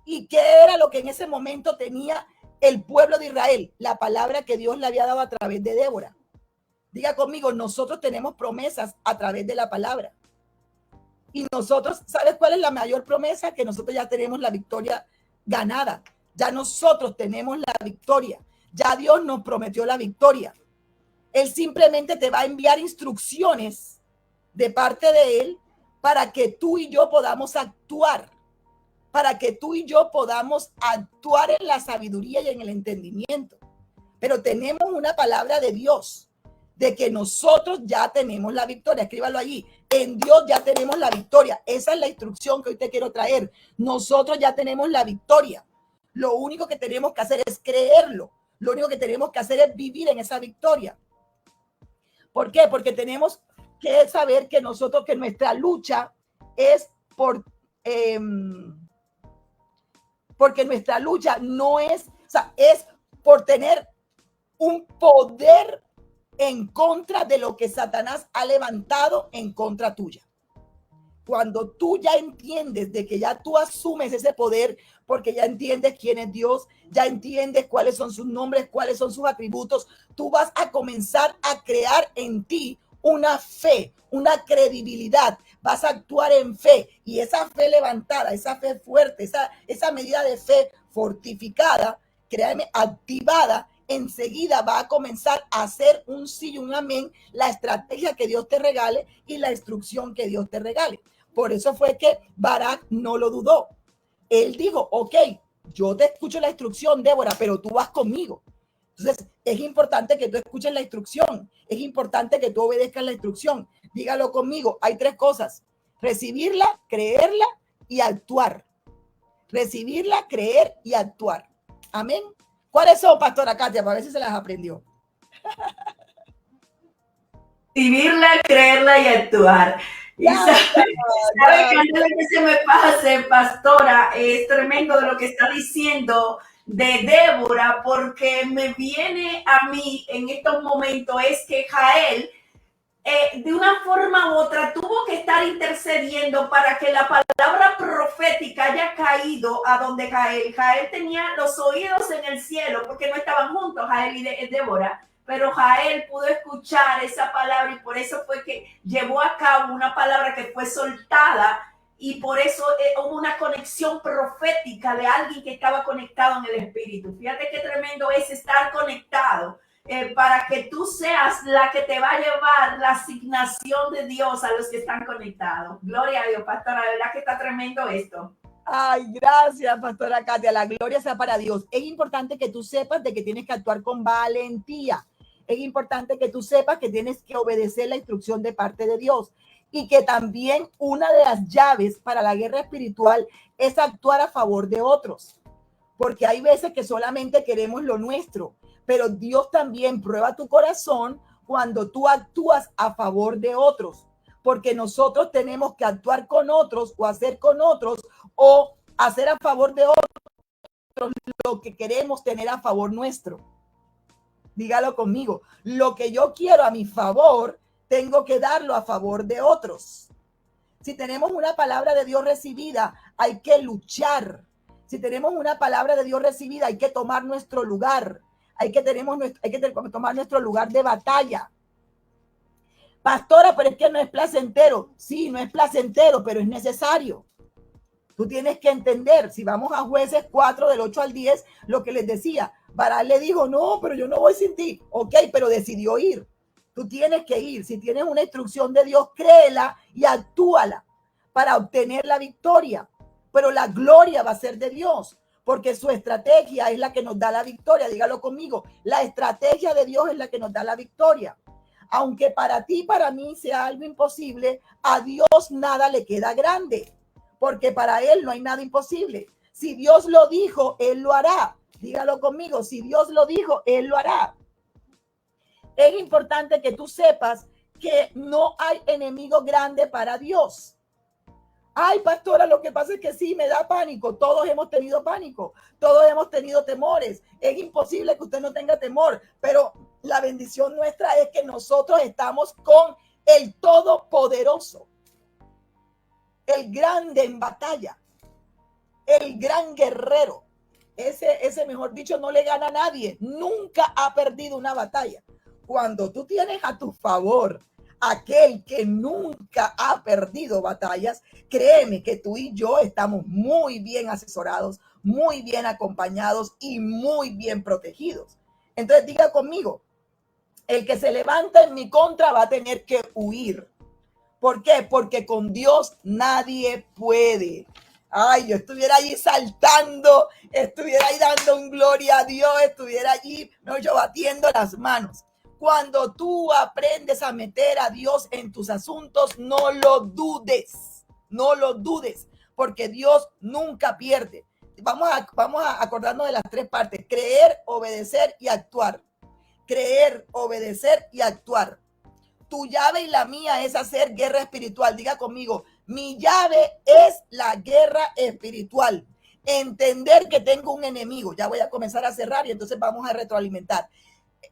¿Y qué era lo que en ese momento tenía el pueblo de Israel? La palabra que Dios le había dado a través de Débora. Diga conmigo, nosotros tenemos promesas a través de la palabra. Y nosotros, ¿sabes cuál es la mayor promesa? Que nosotros ya tenemos la victoria ganada. Ya nosotros tenemos la victoria. Ya Dios nos prometió la victoria. Él simplemente te va a enviar instrucciones de parte de Él para que tú y yo podamos actuar. Para que tú y yo podamos actuar en la sabiduría y en el entendimiento. Pero tenemos una palabra de Dios, de que nosotros ya tenemos la victoria. Escríbalo allí. En Dios ya tenemos la victoria. Esa es la instrucción que hoy te quiero traer. Nosotros ya tenemos la victoria. Lo único que tenemos que hacer es creerlo. Lo único que tenemos que hacer es vivir en esa victoria. ¿Por qué? Porque tenemos que saber que nosotros, que nuestra lucha es porque nuestra lucha no es, o sea, es por tener un poder en contra de lo que Satanás ha levantado en contra tuya. Cuando tú ya entiendes de que ya tú asumes ese poder, porque ya entiendes quién es Dios, ya entiendes cuáles son sus nombres, cuáles son sus atributos, tú vas a comenzar a crear en ti una fe, una credibilidad. Vas a actuar en fe, y esa fe levantada, esa fe fuerte, esa medida de fe fortificada, créame, activada, enseguida va a comenzar a hacer un sí y un amén la estrategia que Dios te regale y la instrucción que Dios te regale. Por eso fue que Barak no lo dudó. Él dijo, ok, yo te escucho la instrucción, Débora, pero tú vas conmigo. Entonces, es importante que tú escuches la instrucción. Es importante que tú obedezcas la instrucción. Dígalo conmigo. Hay tres cosas: recibirla, creerla y actuar. Recibirla, creer y actuar. Amén. ¿Cuáles son, Pastora Katia? Para ver si se las aprendió. Recibirla, creerla y actuar. Y sabe que antes de que se me pase, pastora, es tremendo de lo que está diciendo de Débora, porque me viene a mí en estos momentos es que Jael, de una forma u otra, tuvo que estar intercediendo para que la palabra profética haya caído a donde Jael. Jael tenía los oídos en el cielo, porque no estaban juntos, Jael y Débora. Pero Jael pudo escuchar esa palabra, y por eso fue que llevó a cabo una palabra que fue soltada, y por eso hubo una conexión profética de alguien que estaba conectado en el espíritu. Fíjate qué tremendo es estar conectado, para que tú seas la que te va a llevar la asignación de Dios a los que están conectados. Gloria a Dios, pastora, de verdad que está tremendo esto. Ay, gracias, Pastora Katia. La gloria sea para Dios. Es importante que tú sepas de que tienes que actuar con valentía. es importante que tú sepas que tienes que obedecer la instrucción de parte de Dios y que también una de las llaves para la guerra espiritual es actuar a favor de otros, porque hay veces que solamente queremos lo nuestro, pero Dios también prueba tu corazón cuando tú actúas a favor de otros, porque nosotros tenemos que actuar con otros o hacer con otros o hacer a favor de otros lo que queremos tener a favor nuestro. Dígalo conmigo, lo que yo quiero a mi favor, tengo que darlo a favor de otros. Si tenemos una palabra de Dios recibida, hay que luchar. Si tenemos una palabra de Dios recibida, hay que tomar nuestro lugar. Hay que tomar nuestro lugar de batalla. Pastora, pero es que no es placentero. Sí, no es placentero, pero es necesario. Tú tienes que entender, si vamos a Jueces 4, del 8 al 10, lo que les decía, Barak le dijo, no, pero yo no voy sin ti. Ok, pero decidió ir. Tú tienes que ir. Si tienes una instrucción de Dios, créela y actúala para obtener la victoria. Pero la gloria va a ser de Dios, porque su estrategia es la que nos da la victoria. Dígalo conmigo, la estrategia de Dios es la que nos da la victoria. Aunque para ti, para mí sea algo imposible, a Dios nada le queda grande, porque para Él no hay nada imposible. Si Dios lo dijo, Él lo hará. Dígalo conmigo, si Dios lo dijo, Él lo hará. Es importante que tú sepas que no hay enemigo grande para Dios. Ay, pastora, lo que pasa es que sí, me da pánico. Todos hemos tenido pánico. Todos hemos tenido temores. Es imposible que usted no tenga temor, pero la bendición nuestra es que nosotros estamos con el Todopoderoso, el grande en batalla, el gran guerrero. Ese, mejor dicho, no le gana a nadie. Nunca ha perdido una batalla. Cuando tú tienes a tu favor aquel que nunca ha perdido batallas, créeme que tú y yo estamos muy bien asesorados, muy bien acompañados y muy bien protegidos. Entonces diga conmigo, el que se levanta en mi contra va a tener que huir. ¿Por qué? Porque con Dios nadie puede. Ay, yo estuviera allí saltando, estuviera ahí dando un gloria a Dios, estuviera allí, no, yo batiendo las manos. Cuando tú aprendes a meter a Dios en tus asuntos, no lo dudes, porque Dios nunca pierde. Vamos a acordarnos de las tres partes: creer, obedecer y actuar. Creer, obedecer y actuar. Tu llave y la mía es hacer guerra espiritual. Diga conmigo, mi llave es la guerra espiritual. Entender que tengo un enemigo. Ya voy a comenzar a cerrar y entonces vamos a retroalimentar.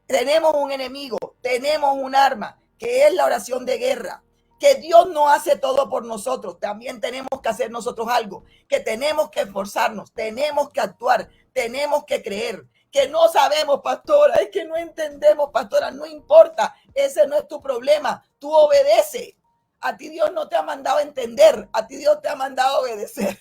Tenemos un enemigo, tenemos un arma, que es la oración de guerra. Que Dios no hace todo por nosotros, también tenemos que hacer nosotros algo, que tenemos que esforzarnos, tenemos que actuar, tenemos que creer. Que no sabemos, pastora, es que no entendemos, pastora, no importa, ese no es tu problema, tú obedece. A ti Dios no te ha mandado a entender, a ti Dios te ha mandado a obedecer.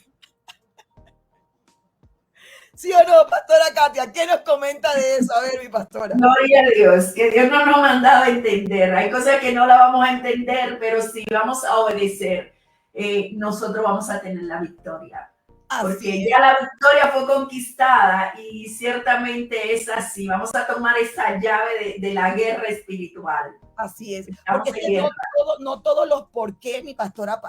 ¿Sí o no, pastora Katia? ¿Qué nos comenta de eso? A ver, mi pastora. Gloria a Dios, que Dios no nos ha mandado a entender. Hay cosas que no la vamos a entender, pero si vamos a obedecer, nosotros vamos a tener la victoria. Porque ya la victoria fue conquistada y ciertamente es así. Vamos a tomar esa llave de la guerra espiritual. Así es. Porque es que no todos los por qué, mi pastora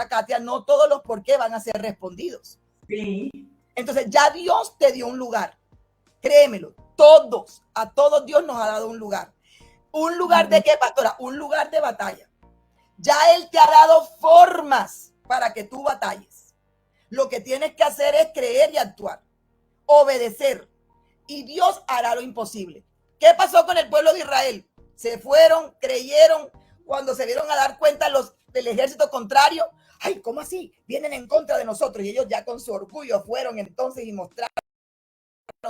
Katia, no todos los por qué van a ser respondidos. Sí. Entonces ya Dios te dio un lugar. Créemelo, a todos Dios nos ha dado un lugar. ¿Un lugar de qué, pastora? Un lugar de batalla. Ya Él te ha dado formas para que tú batalles. Lo que tienes que hacer es creer y actuar, obedecer, y Dios hará lo imposible. ¿Qué pasó con el pueblo de Israel? Se fueron, creyeron, cuando se vieron a dar cuenta los del ejército contrario. Ay, ¿cómo así? Vienen en contra de nosotros. Y ellos ya con su orgullo fueron entonces y mostraron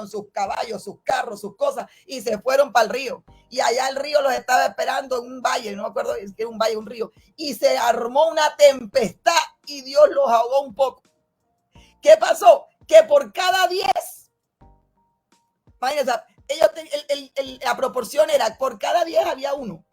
sus caballos, sus carros, sus cosas, y se fueron para el río. Y allá el río los estaba esperando en un valle, no me acuerdo si era un valle o un río, y se armó una tempestad y Dios los ahogó un poco. ¿Qué pasó? Que por cada 10, la proporción era, por cada 10 había uno.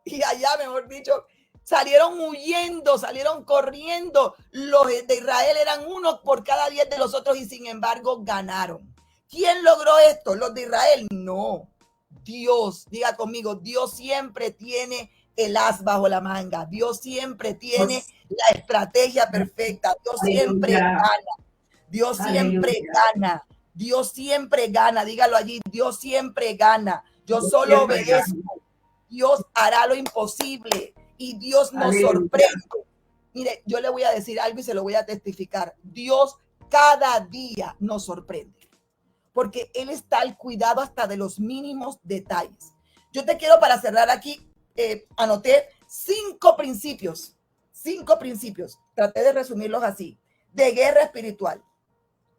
Y allá, mejor dicho, salieron huyendo, salieron corriendo. Los de Israel eran uno por cada 10 de los otros y sin embargo ganaron. ¿Quién logró esto? ¿Los de Israel? No. Dios, diga conmigo, Dios siempre tiene el as bajo la manga. Dios siempre tiene la estrategia perfecta. Dios siempre gana. Dios siempre gana. Dios siempre gana. Dígalo allí. Dios siempre gana. Yo solo obedezco. Dios hará lo imposible y Dios nos sorprende. Mire, yo le voy a decir algo y se lo voy a testificar. Dios cada día nos sorprende, porque Él está al cuidado hasta de los mínimos detalles. Yo te quiero, para cerrar aquí, anoté 5 principios, traté de resumirlos así, de guerra espiritual,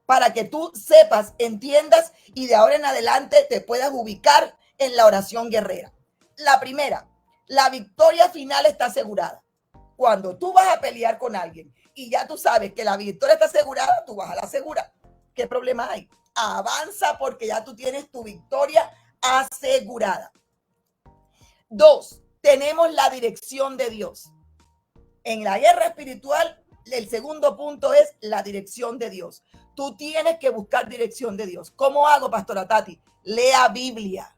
para que tú sepas, entiendas y de ahora en adelante te puedas ubicar en la oración guerrera. La primera, la victoria final está asegurada. Cuando tú vas a pelear con alguien y ya tú sabes que la victoria está asegurada, tú vas a la segura. ¿Qué problema hay? Avanza, porque ya tú tienes tu victoria asegurada. 2, tenemos la dirección de Dios. En la guerra espiritual, el segundo punto es la dirección de Dios. Tú tienes que buscar dirección de Dios. ¿Cómo hago, Pastora Tati? Lea Biblia.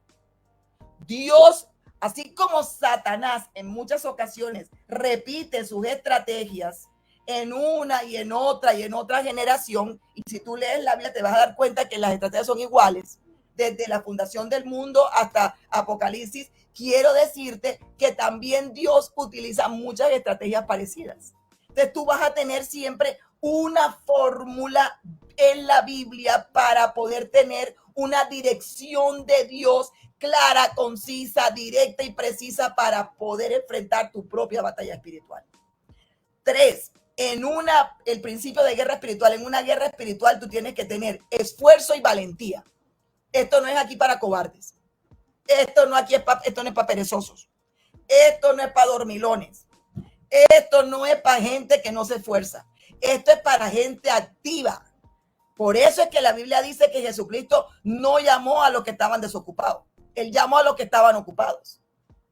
Dios, así como Satanás en muchas ocasiones repite sus estrategias en una y en otra generación, y si tú lees la Biblia te vas a dar cuenta que las estrategias son iguales, desde la fundación del mundo hasta Apocalipsis. Quiero decirte que también Dios utiliza muchas estrategias parecidas. Entonces tú vas a tener siempre una fórmula en la Biblia para poder tener una dirección de Dios clara, concisa, directa y precisa para poder enfrentar tu propia batalla espiritual. 3, el principio de guerra espiritual. En una guerra espiritual tú tienes que tener esfuerzo y valentía. Esto no es aquí para cobardes. Esto no es para perezosos. Esto no es para dormilones. Esto no es para gente que no se esfuerza. Esto es para gente activa. Por eso es que la Biblia dice que Jesucristo no llamó a los que estaban desocupados. Él llamó a los que estaban ocupados.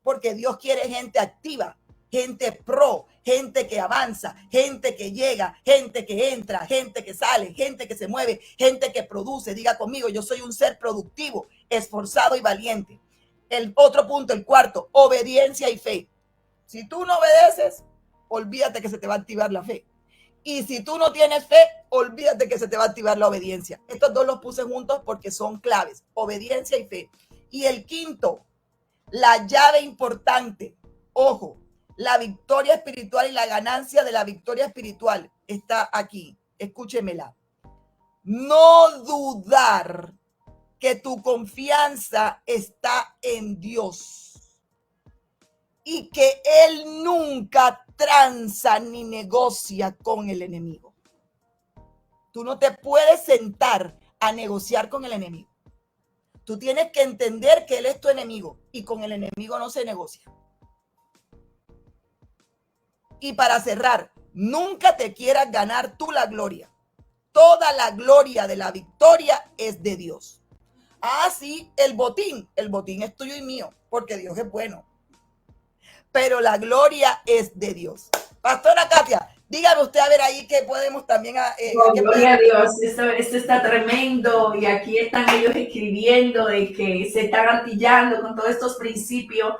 Porque Dios quiere gente activa, gente pro, gente que avanza, gente que llega, gente que entra, gente que sale, gente que se mueve, gente que produce. Diga conmigo, yo soy un ser productivo, esforzado y valiente. El otro punto, el cuarto, obediencia y fe. Si tú no obedeces, olvídate que se te va a activar la fe. Y si tú no tienes fe, olvídate que se te va a activar la obediencia. Estos dos los puse juntos porque son claves, obediencia y fe. Y el quinto, la llave importante, ojo, la victoria espiritual y la ganancia de la victoria espiritual está aquí. Escúchemela. No dudar que tu confianza está en Dios y que Él nunca tranza ni negocia con el enemigo. Tú no te puedes sentar a negociar con el enemigo. Tú tienes que entender que Él es tu enemigo y con el enemigo no se negocia. Y para cerrar, nunca te quieras ganar tú la gloria. Toda la gloria de la victoria es de Dios. Sí, el botín es tuyo y mío, porque Dios es bueno. Pero la gloria es de Dios. Pastora Katia, dígame usted a ver ahí que podemos también... gloria a Dios, esto está tremendo y aquí están ellos escribiendo de que se está gatillando con todos estos principios.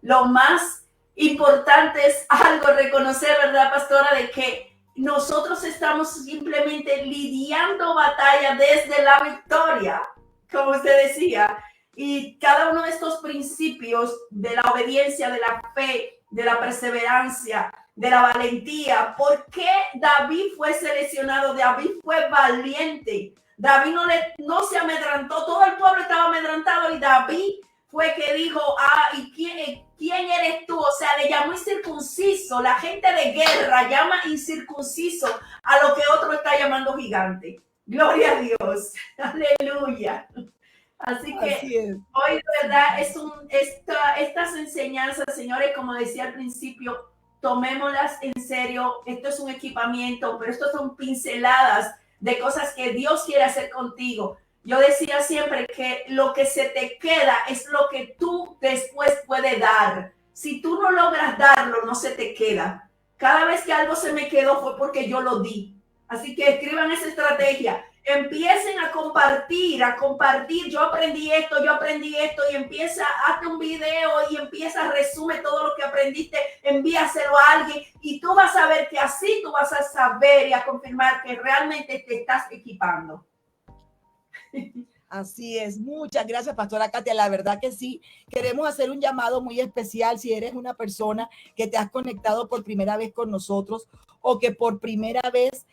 Lo más importante es algo, reconocer, ¿verdad, pastora? De que nosotros estamos simplemente lidiando batalla desde la victoria, como usted decía. Y cada uno de estos principios de la obediencia, de la fe, de la perseverancia, de la valentía. ¿Por qué David fue seleccionado? David fue valiente. David no se amedrantó. Todo el pueblo estaba amedrantado y David fue que dijo, ¿y quién eres tú? O sea, le llamó incircunciso. La gente de guerra llama incircunciso a lo que otro está llamando gigante. Gloria a Dios. Aleluya. Así que hoy, de verdad, estas enseñanzas, señores, como decía al principio, tomémoslas en serio. Esto es un equipamiento, pero esto son pinceladas de cosas que Dios quiere hacer contigo. Yo decía siempre que lo que se te queda es lo que tú después puedes dar. Si tú no logras darlo, no se te queda. Cada vez que algo se me quedó fue porque yo lo di. Así que escriban esa estrategia. empiecen a compartir, yo aprendí esto, y empieza, hazte un video y empieza, resume todo lo que aprendiste, envíaselo a alguien y tú vas a ver que así tú vas a saber y a confirmar que realmente te estás equipando. Así es. Muchas gracias, pastora Katia. La verdad que sí, queremos hacer un llamado muy especial si eres una persona que te has conectado por primera vez con nosotros o que por primera vez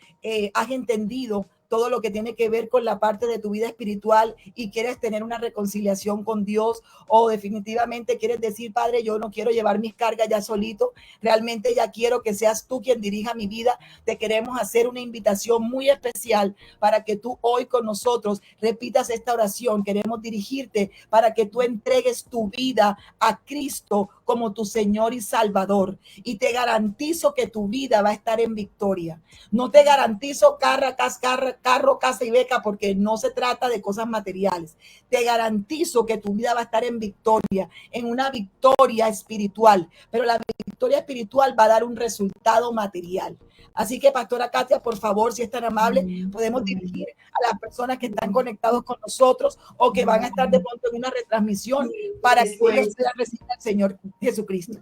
has entendido todo lo que tiene que ver con la parte de tu vida espiritual y quieres tener una reconciliación con Dios, o definitivamente quieres decir, Padre, yo no quiero llevar mis cargas ya solito, realmente ya quiero que seas tú quien dirija mi vida. Te queremos hacer una invitación muy especial para que tú hoy con nosotros repitas esta oración. Queremos dirigirte para que tú entregues tu vida a Cristo como tu Señor y Salvador, y te garantizo que tu vida va a estar en victoria. No te garantizo carro, casa y beca, porque no se trata de cosas materiales. Te garantizo que tu vida va a estar en victoria, en una victoria espiritual, pero la victoria espiritual va a dar un resultado material. Así que, pastora Katia, por favor, si es tan amable, podemos dirigir a las personas que están conectados con nosotros o que van a estar de pronto en una retransmisión para que ellos puedan recibir al Señor Jesucristo.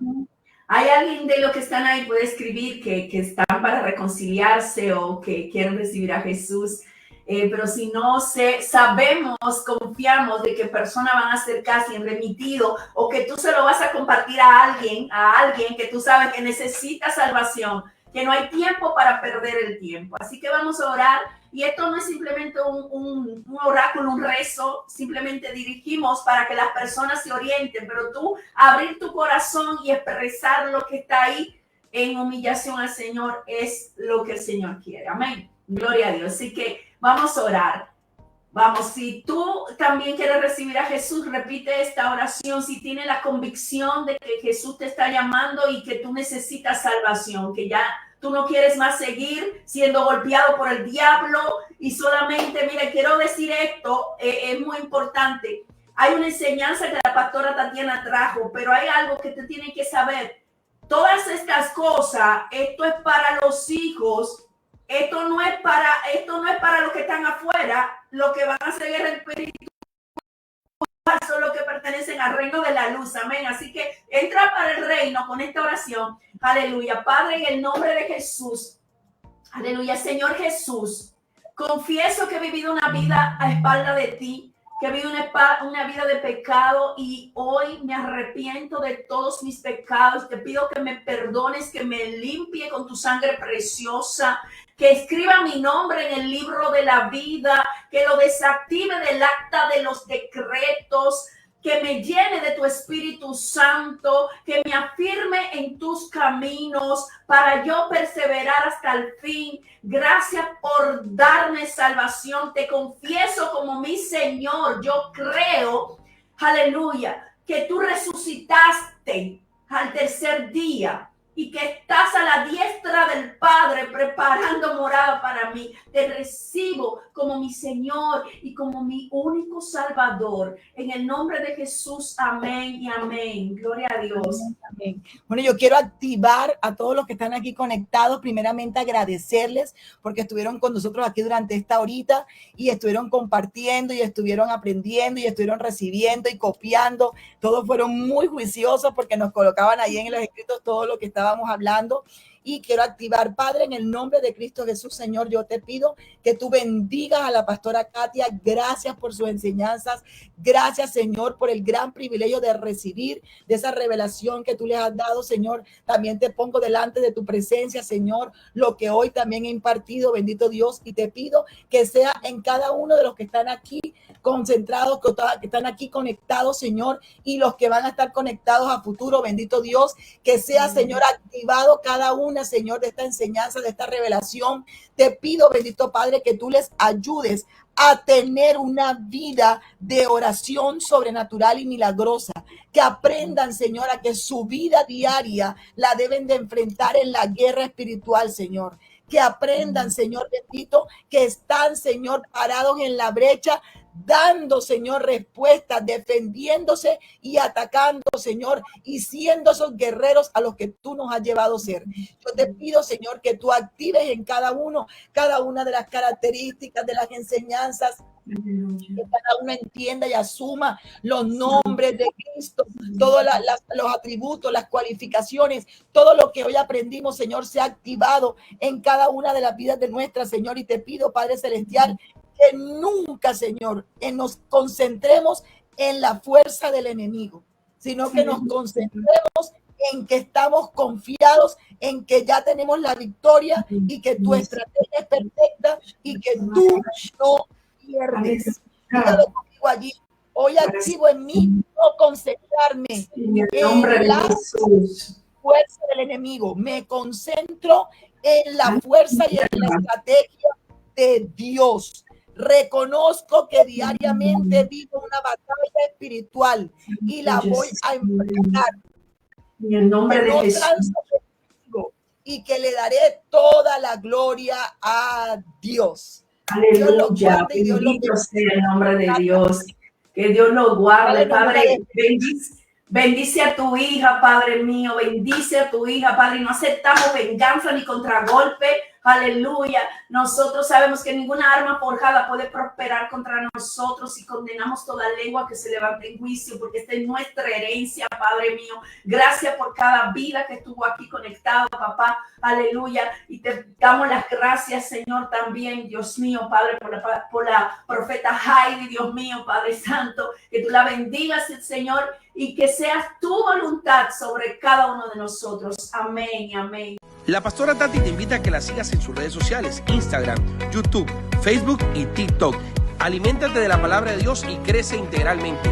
¿Hay alguien de los que están ahí puede escribir que están para reconciliarse o que quieren recibir a Jesús? Pero si no sabemos, confiamos de que personas van a acercarse en remitido, o que tú se lo vas a compartir a alguien que tú sabes que necesita salvación, que no hay tiempo para perder el tiempo. Así que vamos a orar. Y esto no es simplemente un oráculo, un rezo, simplemente dirigimos para que las personas se orienten, pero tú abrir tu corazón y expresar lo que está ahí en humillación al Señor es lo que el Señor quiere. Amén. Gloria a Dios. Así que vamos a orar. Vamos, si tú también quieres recibir a Jesús, repite esta oración. Si tienes la convicción de que Jesús te está llamando y que tú necesitas salvación, que ya tú no quieres más seguir siendo golpeado por el diablo y solamente, mire, quiero decir esto, es muy importante. Hay una enseñanza que la pastora Tatiana trajo, pero hay algo que te tiene que saber. Todas estas cosas, esto es para los hijos. Esto no es para los que están afuera, los que van a seguir el espíritu. Son los que pertenecen al reino de la luz, amén. Así que entra para el reino con esta oración. Aleluya. Padre, en el nombre de Jesús, aleluya, Señor Jesús, confieso que he vivido una vida a espalda de ti, que he vivido una vida de pecado, y hoy me arrepiento de todos mis pecados. Te pido que me perdones, que me limpie con tu sangre preciosa, que escriba mi nombre en el libro de la vida, que lo desactive del acta de los decretos, que me llene de tu Espíritu Santo, que me afirme en tus caminos para yo perseverar hasta el fin. Gracias por darme salvación. Te confieso como mi Señor. Yo creo, aleluya, que tú resucitaste al tercer día y que estás a la diestra del Padre preparando morada para mí. Te recibo como mi Señor y como mi único Salvador. En el nombre de Jesús, amén y amén. Gloria a Dios. Amén. Bueno, yo quiero activar a todos los que están aquí conectados. Primeramente, agradecerles porque estuvieron con nosotros aquí durante esta horita y estuvieron compartiendo y estuvieron aprendiendo y estuvieron recibiendo y copiando. Todos fueron muy juiciosos porque nos colocaban ahí en los escritos todo lo que estábamos hablando. Y quiero activar, Padre, en el nombre de Cristo Jesús, Señor, yo te pido que tú bendigas a la pastora Katia. Gracias por sus enseñanzas. Gracias, Señor, por el gran privilegio de recibir de esa revelación que tú les has dado, Señor. También te pongo delante de tu presencia, Señor, lo que hoy también he impartido, bendito Dios, y te pido que sea en cada uno de los que están aquí concentrados, que están aquí conectados, Señor, y los que van a estar conectados a futuro, bendito Dios, que sea, Señor, activado cada uno, Señor, de esta enseñanza, de esta revelación. Te pido, bendito Padre, que tú les ayudes a tener una vida de oración sobrenatural y milagrosa, que aprendan, Señor, a que su vida diaria la deben de enfrentar en la guerra espiritual, Señor. Que aprendan, Señor bendito, que están, Señor, parados en la brecha dando, Señor, respuestas, defendiéndose y atacando, Señor, y siendo esos guerreros a los que tú nos has llevado a ser. Yo te pido, Señor, que tú actives en cada una de las características de las enseñanzas, que cada uno entienda y asuma los nombres de Cristo, todos los atributos, las cualificaciones, todo lo que hoy aprendimos, Señor, se ha activado en cada una de las vidas de nuestras, Señor. Y te pido, Padre Celestial, que nunca, Señor, nos concentremos en la fuerza del enemigo, sino que nos concentremos en que estamos confiados, en que ya tenemos la victoria y que tu estrategia es perfecta y que tú no pierdes. Dígalo conmigo allí. Hoy activo en mí no concentrarme en la fuerza del enemigo. Me concentro en la fuerza y en la estrategia de Dios. Reconozco que diariamente vivo una batalla espiritual y la voy a enfrentar. En el nombre de Jesús. Y que le daré toda la gloria a Dios. Aleluya, bendito sea el nombre de Dios. Que Dios lo guarde, Padre. Bendice a tu hija, Padre mío. Bendice a tu hija, Padre. No aceptamos venganza ni contragolpe. Aleluya. Nosotros sabemos que ninguna arma forjada puede prosperar contra nosotros y condenamos toda lengua que se levante en juicio, porque esta es nuestra herencia, Padre mío. Gracias por cada vida que estuvo aquí conectada, papá. Aleluya. Y te damos las gracias, Señor, también, Dios mío, Padre, por la profeta Heidi, Dios mío, Padre Santo. Que tú la bendigas, Señor, y que sea tu voluntad sobre cada uno de nosotros. Amén, amén. La pastora Tati te invita a que la sigas en sus redes sociales, Instagram, YouTube, Facebook y TikTok. Aliméntate de la palabra de Dios y crece integralmente.